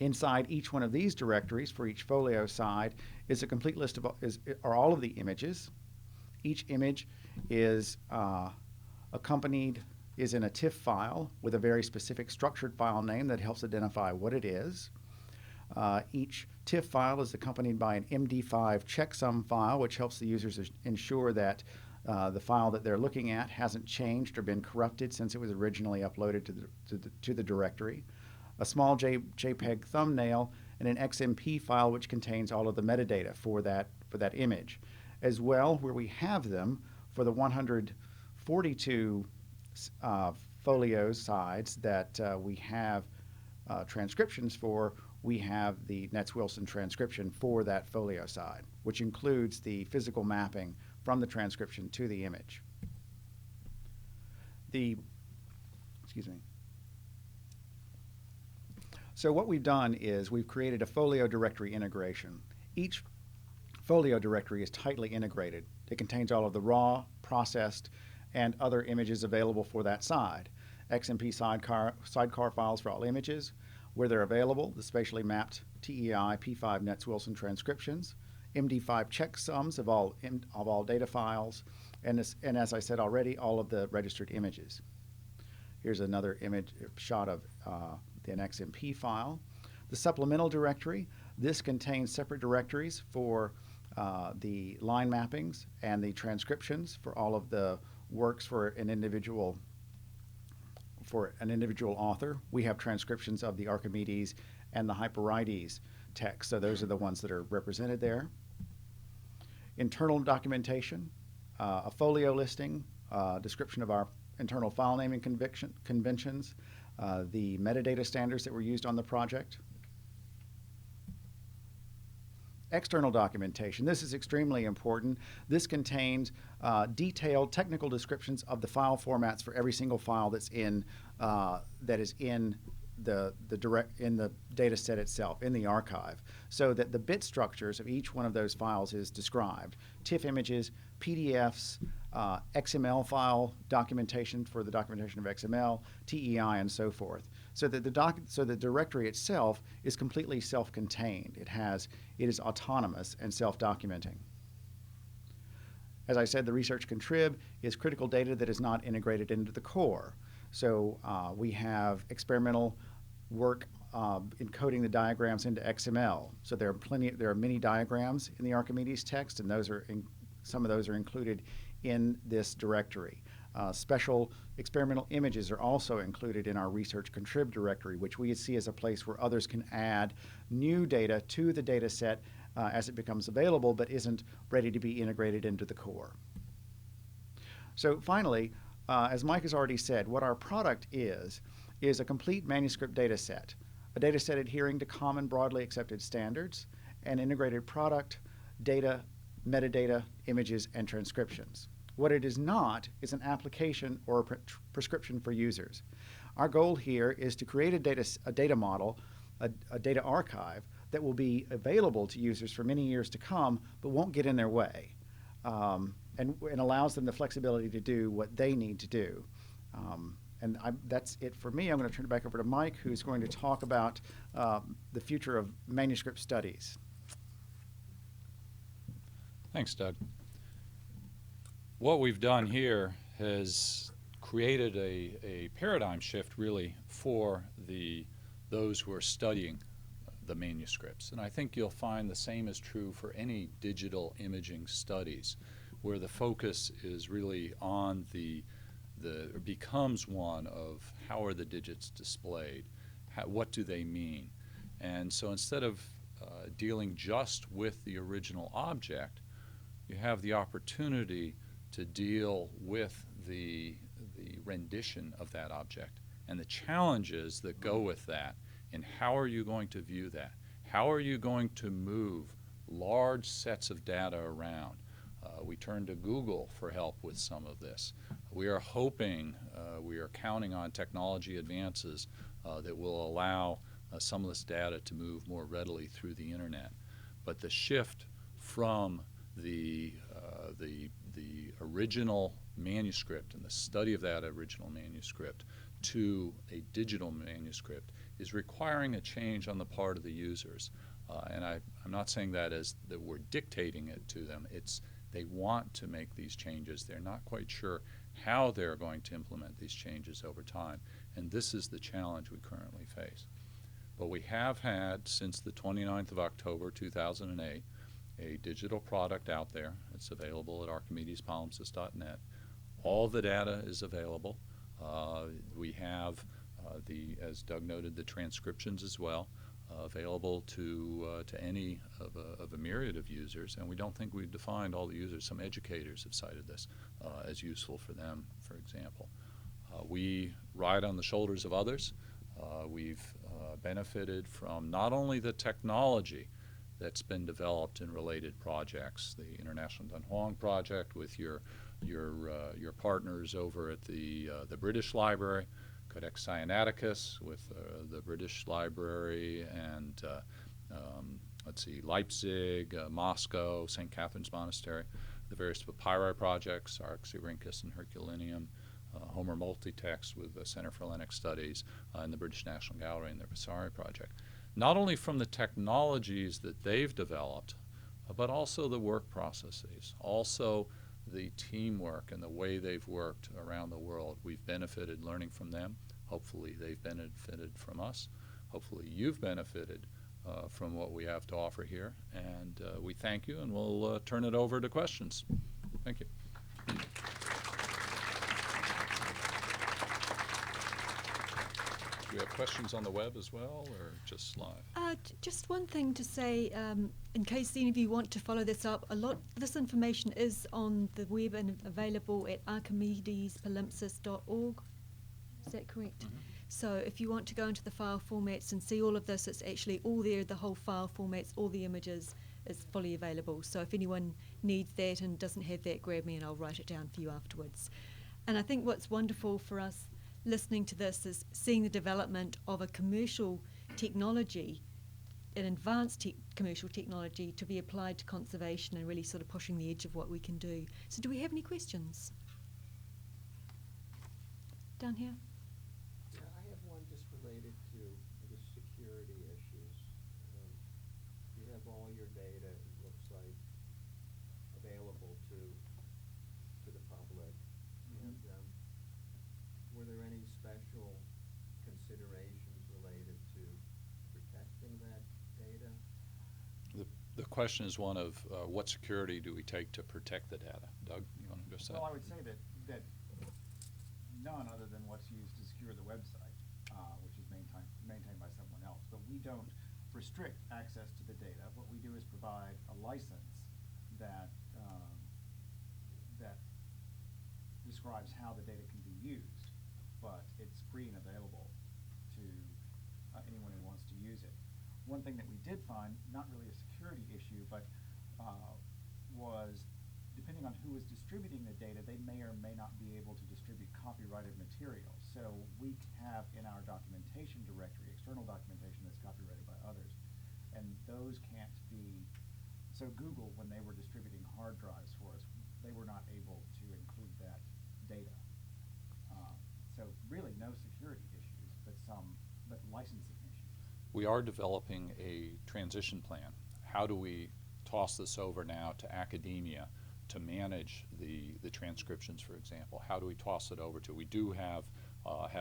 Speaker 4: Inside each one of these directories for each folio side is a complete list of are all of the images. Each image is is in a TIFF file with a very specific structured file name that helps identify what it is. Each TIFF file is accompanied by an MD5 checksum file, which helps the users ensure that the file that they're looking at hasn't changed or been corrupted since it was originally uploaded to the directory. A small JPEG thumbnail, and an XMP file which contains all of the metadata for that image. As well, where we have them, for the 142 folio sides that we have transcriptions for, we have the Netz-Wilson transcription for that folio side, which includes the physical mapping from the transcription to the image. So what we've done is we've created a folio directory integration. Each folio directory is tightly integrated. It contains all of the raw, processed, and other images available for that side. XMP sidecar files for all images. Where they're available, the spatially mapped TEI P5 Netz-Wilson transcriptions, MD5 checksums of all data files, and as I said already, all of the registered images. Here's another image shot of an XMP file. The supplemental directory, this contains separate directories for the line mappings and the transcriptions for all of the works for an individual author. We have transcriptions of the Archimedes and the Hyperides text, so those are the ones that are represented there. Internal documentation, a folio listing, description of our internal file naming conventions, the metadata standards that were used on the project. External documentation. This is extremely important. This contains detailed technical descriptions of the file formats for every single file that's in the data set itself, in the archive, so that the bit structures of each one of those files is described. TIFF images, PDFs, XML file documentation for the documentation of XML, TEI, and so forth. So that the directory itself is completely self-contained. It is autonomous and self-documenting. As I said, the research contrib is critical data that is not integrated into the core. So we have experimental work encoding the diagrams into XML. So there are many diagrams in the Archimedes text, and some of those are included in this directory. Special experimental images are also included in our research contrib directory, which we see as a place where others can add new data to the data set as it becomes available, but isn't ready to be integrated into the core. So finally, as Mike has already said, what our product is a complete manuscript data set, a data set adhering to common broadly accepted standards, an integrated product, data, metadata, images, and transcriptions. What it is not is an application or a prescription for users. Our goal here is to create a data model, a data archive that will be available to users for many years to come, but won't get in their way. and allows them the flexibility to do what they need to do. That's it for me. I'm going to turn it back over to Mike, who's going to talk about the future of manuscript studies.
Speaker 3: Thanks, Doug. What we've done here has created a paradigm shift, really, for those who are studying the manuscripts. And I think you'll find the same is true for any digital imaging studies, where the focus is really on becomes one of how are the digits displayed, what do they mean. And so instead of dealing just with the original object, you have the opportunity to deal with the rendition of that object and the challenges that go with that, and how are you going to view that? How are you going to move large sets of data around? We turn to Google for help with some of this. We are hoping, we are counting on technology advances that will allow some of this data to move more readily through the internet. But the shift from the original manuscript and the study of that original manuscript to a digital manuscript is requiring a change on the part of the users. And I'm not saying that as that we're dictating it to them. It's they want to make these changes. They're not quite sure how they're going to implement these changes over time. And this is the challenge we currently face. But we have had, since the 29th of October 2008, a digital product out there. It's available at archimedespalimpsest.net. All the data is available. We have, as Doug noted, the transcriptions as well, available to any of a myriad of users. And we don't think we've defined all the users. Some educators have cited this as useful for them, for example. We ride on the shoulders of others. We've benefited from not only the technology that's been developed in related projects, the International Dunhuang project with your partners over at the British Library, Codex Sinaiticus with the British Library, and Leipzig, Moscow, St. Catherine's Monastery, the various papyri projects, Arxirhynchus and Herculaneum, Homer Multitext with the Center for Hellenic Studies, and the British National Gallery and their Vasari project. Not only from the technologies that they've developed, but also the work processes, also the teamwork and the way they've worked around the world. We've benefited learning from them. Hopefully they've benefited from us. Hopefully you've benefited from what we have to offer here. And we thank you, and we'll turn it over to questions. Thank you. Do we have questions on the web as well, or just live?
Speaker 2: Just one thing to say, in case any of you want to follow this up, this information is on the web and available at archimedespalimpsest.org. Is that correct? Mm-hmm. So if you want to go into the file formats and see all of this, it's actually all there, the whole file formats, all the images is fully available. So if anyone needs that and doesn't have that, grab me and I'll write it down for you afterwards. And I think what's wonderful for us listening to this is seeing the development of a commercial technology, an advanced commercial technology to be applied to conservation and really sort of pushing the edge of what we can do. So do we have any questions? Down here?
Speaker 5: Yeah, I have one just related to the security issues. You have all your data, it looks like, available to the public. And were there any special considerations related to protecting that data?
Speaker 3: The question is one of what security do we take to protect the data? Doug, you want to address that?
Speaker 4: Well, I would say that none other than what's used to secure the website, which is maintained by someone else. But we don't restrict access to the data. What we do is provide a license that that describes how the data can be used, but it's free and available to anyone who wants to use it. One thing that we did find, not really a security issue, but was depending on who was distributing the data, they may or may not be able to distribute copyrighted material. So we have in our documentation directory, external documentation that's copyrighted by others, and those can't be, so Google, when they were distributing hard drives for us, they were not
Speaker 3: We are developing a transition plan. How do we toss this over now to academia to manage the transcriptions, for example? How do we toss it over to, we do have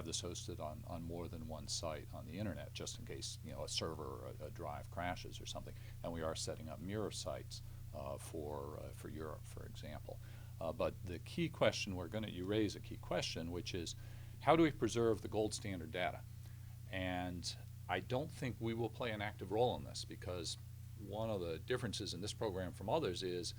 Speaker 3: this hosted on more than one site on the internet, just in case a server or a drive crashes or something. And we are setting up mirror sites for Europe, for example. But the key question you raise a key question, which is, how do we preserve the gold standard data? And I don't think we will play an active role in this, because one of the differences in this program from others is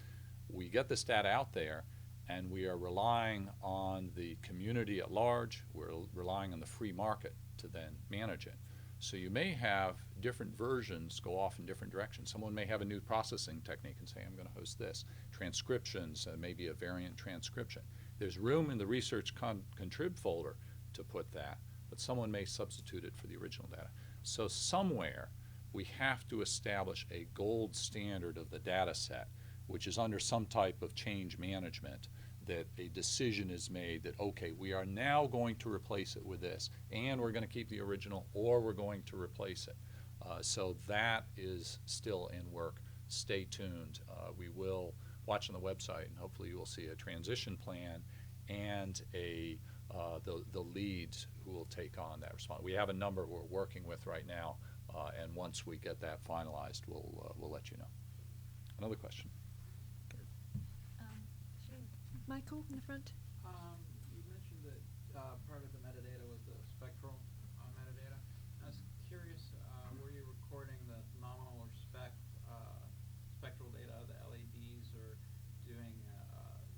Speaker 3: we get this data out there and we are relying on the community at large, we're relying on the free market to then manage it. So you may have different versions go off in different directions. Someone may have a new processing technique and say, I'm going to host this. Transcriptions, maybe a variant transcription. There's room in the research contrib folder to put that, but someone may substitute it for the original data. So somewhere we have to establish a gold standard of the data set, which is under some type of change management, that a decision is made that, okay, we are now going to replace it with this, and we're going to keep the original, or we're going to replace it. So that is still in work. Stay tuned. We will watch on the website, and hopefully you will see a transition plan and the leads who will take on that response. We have a number we're working with right now, and once we get that finalized, we'll let you know. Another question?
Speaker 2: Michael in the front.
Speaker 6: You mentioned that part of the metadata was the spectral metadata. I was curious, were you recording the nominal or spectral data of the LEDs, or doing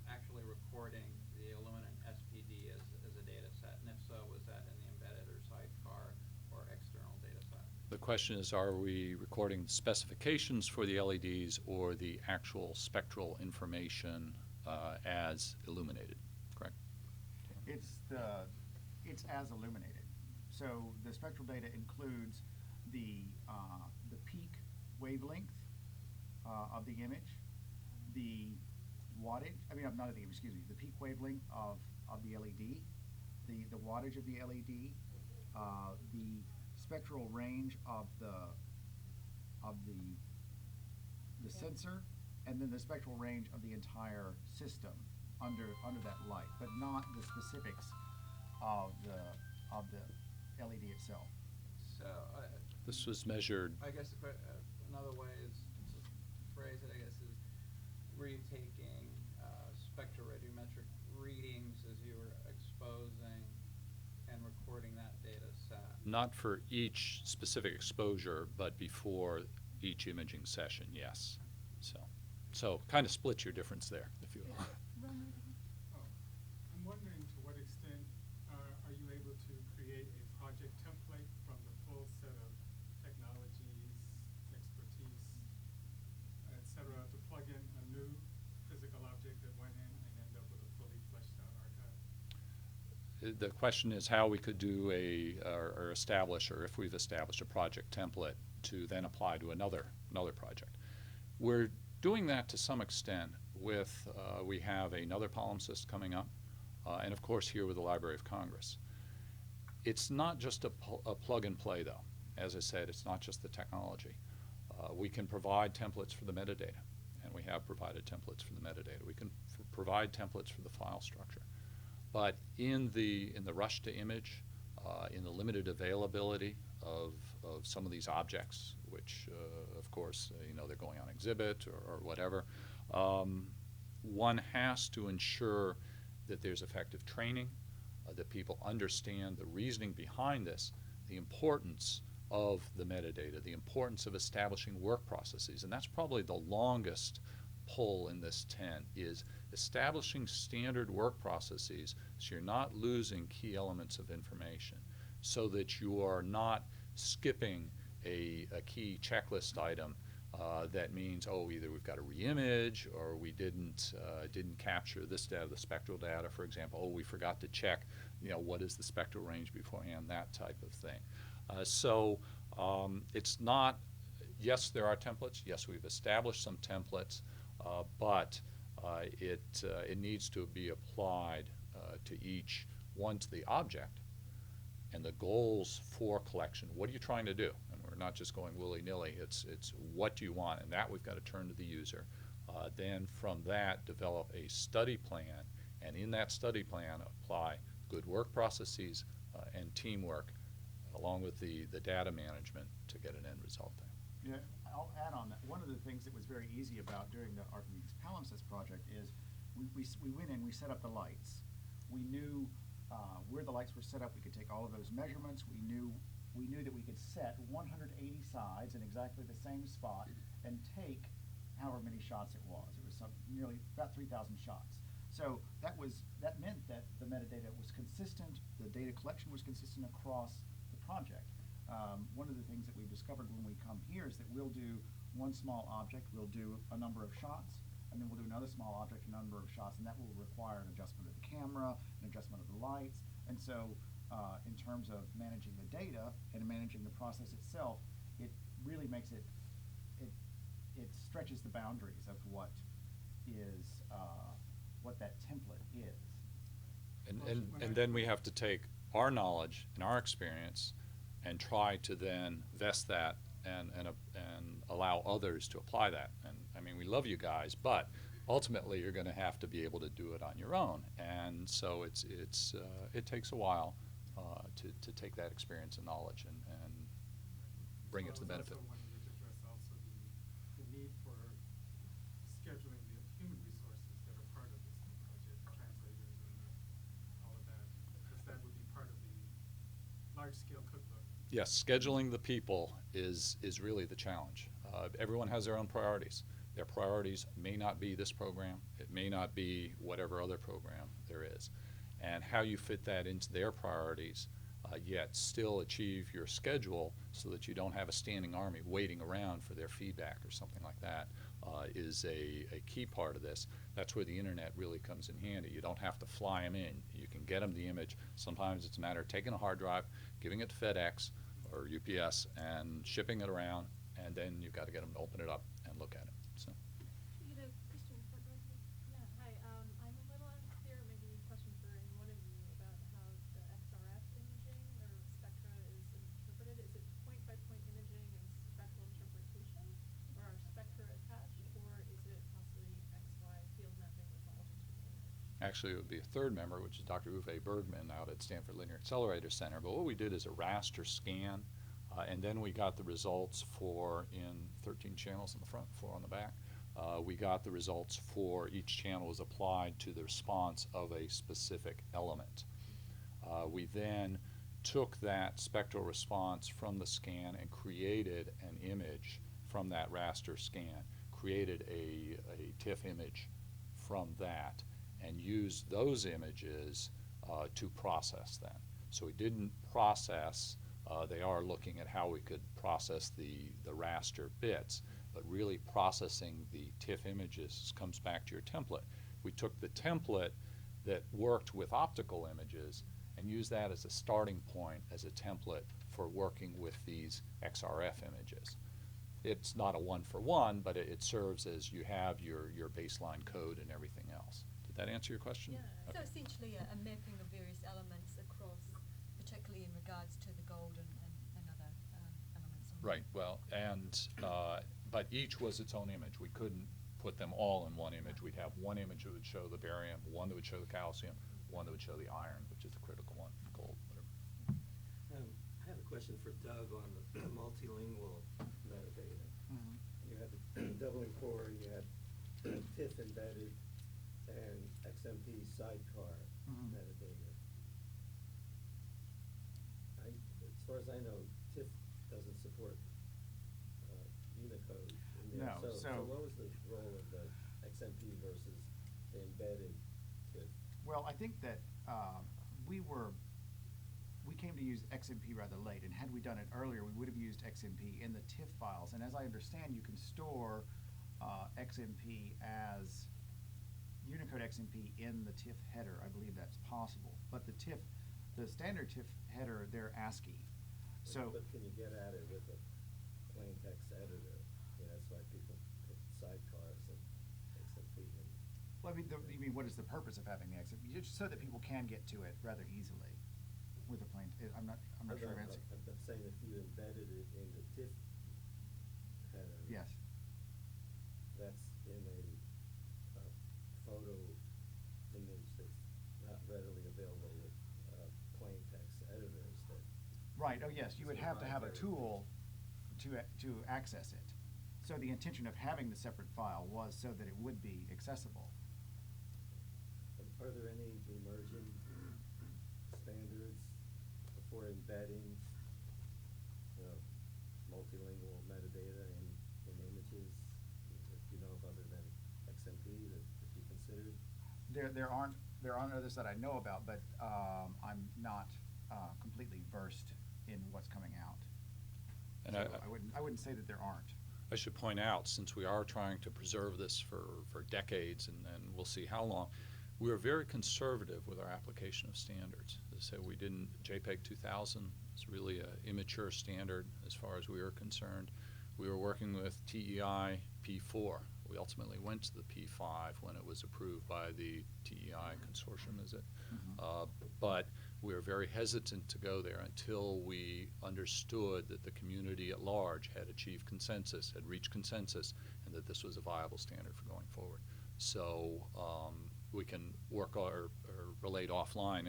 Speaker 6: actually recording the illuminant SPD as a data set? And if so, was that in the embedded or sidecar or external data set?
Speaker 3: The question is, are we recording the specifications for the LEDs or the actual spectral information as illuminated, correct?
Speaker 4: It's as illuminated. So the spectral data includes the peak wavelength of the image, the wattage. Not of the image. Excuse me. The peak wavelength of the LED, the wattage of the LED, the spectral range of the sensor, and then the spectral range of the entire system under that light, but not the specifics of the LED itself.
Speaker 6: So
Speaker 3: This was measured.
Speaker 6: I guess another way is to phrase it, I guess, is were you taking spectroradiometric readings as you were exposing and recording that data set?
Speaker 3: Not for each specific exposure, but before each imaging session, yes. So kind of split your difference there, if you will.
Speaker 7: I'm wondering, to what extent are you able to create a project template from the full set of technologies, expertise, et cetera, to plug in a new physical object that went in and end up with a fully fleshed out archive?
Speaker 3: The question is how we could do or establish, or if we've established a project template to then apply to another project. We're doing that to some extent with, we have another palimpsest coming up, and of course here with the Library of Congress. It's not just a plug and play though. As I said, it's not just the technology. We can provide templates for the metadata, and we have provided templates for the metadata. We can provide templates for the file structure. But in the rush to image, in the limited availability of some of these objects, which of course they're going on exhibit or whatever, one has to ensure that there's effective training, that people understand the reasoning behind this, the importance of the metadata, the importance of establishing work processes, and that's probably the longest pull in this tent, is establishing standard work processes so you're not losing key elements of information, so that you are not skipping a key checklist item that means, oh, either we've got to reimage or we didn't capture this data, the spectral data, for example. Oh, we forgot to check, what is the spectral range beforehand, that type of thing. So it's not, yes, there are templates. Yes, we've established some templates, but it needs to be applied to each one, to the object and the goals for collection. What are you trying to do? And we're not just going willy-nilly. It's what do you want, and that we've got to turn to the user. Then from that, develop a study plan, and in that study plan, apply good work processes and teamwork, along with the data management to get an end result there.
Speaker 4: Yeah, I'll add on that. One of the things that was very easy about doing the Archimedes Palimpsest project is we went in, we set up the lights. We knew where the lights were set up. We could take all of those measurements. We knew that we could set 180 sides in exactly the same spot and take however many shots it was. It was nearly about 3,000 shots. So that meant that the metadata was consistent, the data collection was consistent across the project. One of the things that we've discovered when we come here is that we'll do one small object, we'll do a number of shots, and then we'll do another small object, a number of shots, and that will require an adjustment of the camera, an adjustment of the lights. And so in terms of managing the data and managing the process itself, it really makes it stretches the boundaries of what that template is.
Speaker 3: And then we have to take our knowledge and our experience and try to then vest that and allow others to apply that. And I mean, we love you guys, but ultimately you're going to have to be able to do it on your own. And so it takes a while to take that experience and knowledge and bring it to the benefit.
Speaker 7: I wanted to address also the need for scheduling the human resources that are part of this new project, translators and all of that, because that would be part of the large-scale cookbook.
Speaker 3: Yes, scheduling the people is really the challenge. Everyone has their own priorities. Their priorities may not be this program. It may not be whatever other program there is. And how you fit that into their priorities, yet still achieve your schedule so that you don't have a standing army waiting around for their feedback or something like that, is a key part of this. That's where the internet really comes in handy. You don't have to fly them in. You can get them the image. Sometimes it's a matter of taking a hard drive, giving it to FedEx or UPS, and shipping it around, and then you've got to get them to open it up and look at it. So.
Speaker 8: You get a question in front row, please? Yeah, hi. I'm a little unclear, maybe a question for any one of you, about how the XRF imaging or spectra is interpreted. Is it point-by-point imaging and spectral interpretation, or are spectra attached, or is it possibly XY field mapping resolved into the image?
Speaker 3: Actually, it would be a third member, which is Dr. Uwe Bergman out at Stanford Linear Accelerator Center. But what we did is a raster scan, and then we got the results in 13 channels in the front, 4 on the back. We got the results for each channel was applied to the response of a specific element. We then took that spectral response from the scan and created an image from that raster scan, created a TIFF image from that, and used those images to process them. So we didn't process, they are looking at how we could process the raster bits, but really processing the TIFF images comes back to your template. We took the template that worked with optical images and used that as a starting point, as a template for working with these XRF images. It's not a one-for-one, but it serves as you have your baseline code and everything else. Did that answer your question?
Speaker 2: Yeah,
Speaker 3: Okay.
Speaker 2: so essentially a mapping of various elements across, particularly in regards to the gold and other elements.
Speaker 3: Right, well, and but each was its own image. We couldn't put them all in one image. We'd have one image that would show the barium, one that would show the calcium, one that would show the iron, which is the critical one, gold, whatever.
Speaker 5: I have a question for Doug on the multilingual metadata.
Speaker 4: Mm-hmm.
Speaker 5: You had the doubling core, you had TIFF embedded, and XMP sidecar metadata. As far as I know, TIFF doesn't support Unicode in there.
Speaker 4: No,
Speaker 5: So what was the role of the XMP versus the embedded TIFF?
Speaker 4: Well, I think that we came to use XMP rather late, and had we done it earlier, we would have used XMP in the TIFF files. And as I understand, you can store XMP as Unicode XMP in the TIFF header. I believe that's possible. But the standard TIFF header, they're ASCII. So,
Speaker 5: But can you get at it with a plain text editor? That's why people put sidecars and XMP in.
Speaker 4: well, I mean, you mean what is the purpose of having the XMP? Just so that people can get to it rather easily. with a plain, I'm not sure I've answered.
Speaker 5: I'm saying if you embedded it in the TIFF header.
Speaker 4: Yes.
Speaker 5: That's in a photo image that's not readily available with plain text editors. That
Speaker 4: Right, oh yes, you would have to have a
Speaker 5: proprietary
Speaker 4: tool to access it. So the intention of having the separate file was so that it would be accessible.
Speaker 5: Are there any emerging standards for embedding, multilingual metadata in images? If you know of other than XMP that you considered?
Speaker 4: There aren't others that I know about, but I'm not completely versed in what's coming out.
Speaker 3: And
Speaker 4: So I wouldn't say that there aren't.
Speaker 3: I should point out, since we are trying to preserve this for decades, and we'll see how long, we are very conservative with our application of standards. As I say, we didn't, JPEG 2000 is really an immature standard as far as we are concerned. We were working with TEI P4. We ultimately went to the P5 when it was approved by the TEI consortium, is it? But we were very hesitant to go there until we understood that the community at large had achieved consensus, had reached consensus, and that this was a viable standard for going forward. So we can work or relate offline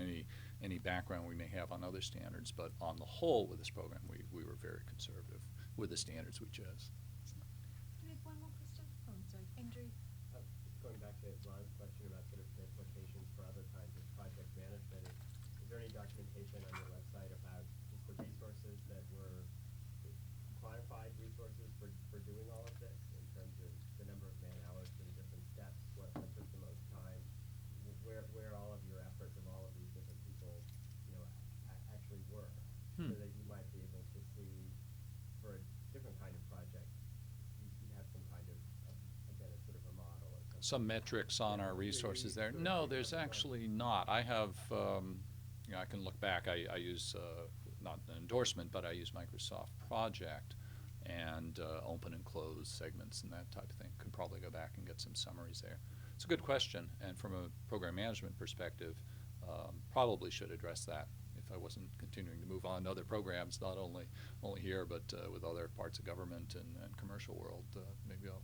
Speaker 3: any background we may have on other standards, but on the whole with this program we were very conservative with the standards we chose.
Speaker 8: Do we have one more question?
Speaker 2: Oh, sorry.
Speaker 8: Andrew?
Speaker 5: Just going back to Ron's question about sort of the implications for other kinds of project management, is there any documentation on your website about just the resources that were quantified resources for doing all of this in terms of the number of man hours for the different steps, what took the most time, where all of your efforts of all of these different people, actually were, so that you might be able to see for a different kind of project, you have some kind of again, a sort of a model or something.
Speaker 3: Some metrics on our resources there. No, there's actually not. I have, I can look back. I use, not an endorsement, but I use Microsoft Project and open and close segments and that type of thing. Could probably go back and get some summaries there. It's a good question, and from a program management perspective, probably should address that if I wasn't continuing to move on to other programs, not only here, but with other parts of government and commercial world. Maybe I'll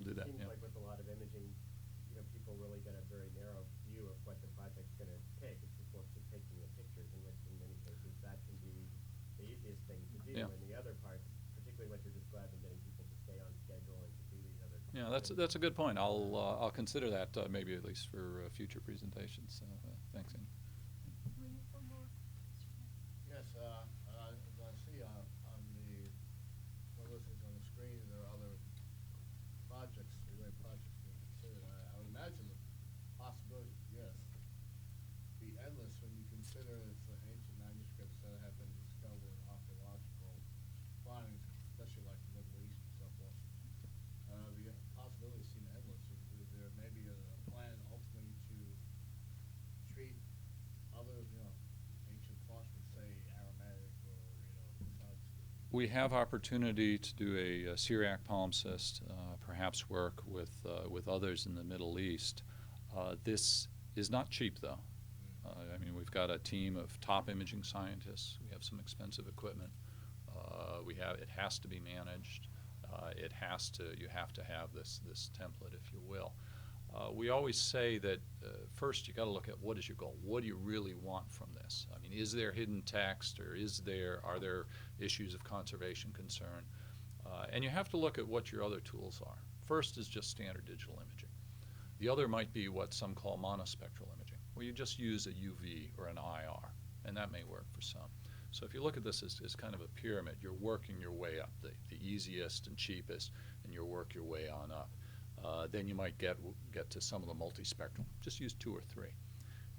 Speaker 3: do that.
Speaker 5: It seems
Speaker 3: Yeah.
Speaker 5: like with a lot of imaging, people really get a very narrow view of what the project's going to take. It's just, just taking the pictures, in which in many cases that can be the easiest thing to do.
Speaker 3: Yeah.
Speaker 5: And the other parts, particularly what you're describing, getting people to stay on schedule and to do these other
Speaker 3: Yeah, that's a good point. I'll consider that maybe at least for future presentations. Thanks, Andy.
Speaker 8: We have one more.
Speaker 9: Yes, as I see on the, what this is on the screen, there are other projects, related projects being considered. I would imagine the possibility, yes, be endless when you consider the ancient manuscripts that have been discovered in archaeological findings, especially like the Middle East and so forth. The possibilities seem endless. Is there maybe a plan ultimately to treat other, ancient parchments, say Aramaic or, besides the...
Speaker 3: We have opportunity to do a Syriac palimpsest, perhaps work with others in the Middle East. This is not cheap, though. I mean, we've got a team of top imaging scientists. We have some expensive equipment. It has to be managed. You have to have this template, if you will. We always say that first you got to look at what is your goal. What do you really want from this? I mean, is there hidden text, or are there issues of conservation concern? And you have to look at what your other tools are. First is just standard digital imaging. The other might be what some call monospectral imaging, where you just use a UV or an IR, and that may work for some. So if you look at this as kind of a pyramid, you're working your way up, the easiest and cheapest, and you work your way on up. Then you might get to some of the multispectral. Just use 2 or 3.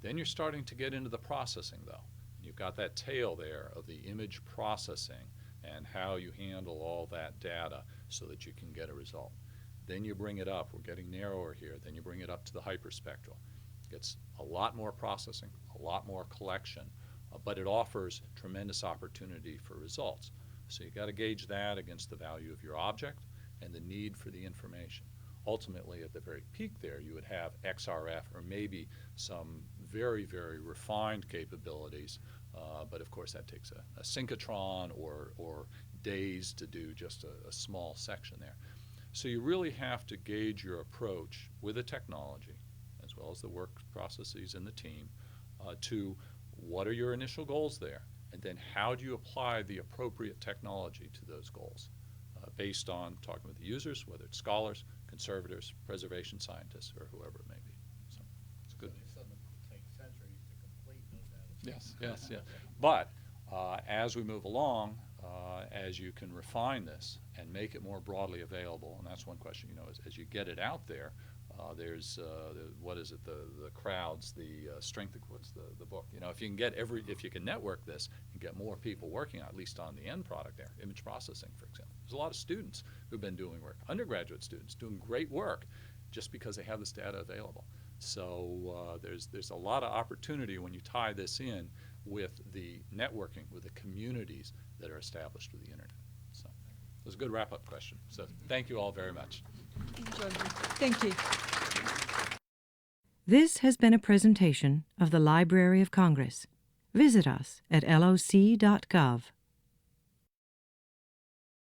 Speaker 3: Then you're starting to get into the processing, though. You've got that tail there of the image processing and how you handle all that data so that you can get a result. Then you bring it up. We're getting narrower here. Then you bring it up to the hyperspectral. It gets a lot more processing, a lot more collection, but it offers tremendous opportunity for results. So you've got to gauge that against the value of your object and the need for the information. Ultimately, at the very peak there, you would have XRF or maybe some very, very refined capabilities But of course, that takes a synchrotron or days to do just a small section there. So you really have to gauge your approach with the technology, as well as the work processes in the team, to what are your initial goals there, and then how do you apply the appropriate technology to those goals, based on talking with the users, whether it's scholars, conservators, preservation scientists, or whoever it may be. So it's good.
Speaker 9: So some take centuries to complete those data sets.
Speaker 3: Yes. But as we move along, as you can refine this and make it more broadly available, and that's one question, as you get it out there, there's what is it, the crowds, the strength of what's the book. If you can if you can network this and get more people working on, at least on the end product there, image processing, for example. There's a lot of students who've been doing work, undergraduate students doing great work, just because they have this data available. So there's a lot of opportunity when you tie this in with the networking, with the communities that are established with the internet. So it was a good wrap-up question. So thank you all very much.
Speaker 2: Thank you.
Speaker 1: This has been a presentation of the Library of Congress. Visit us at loc.gov.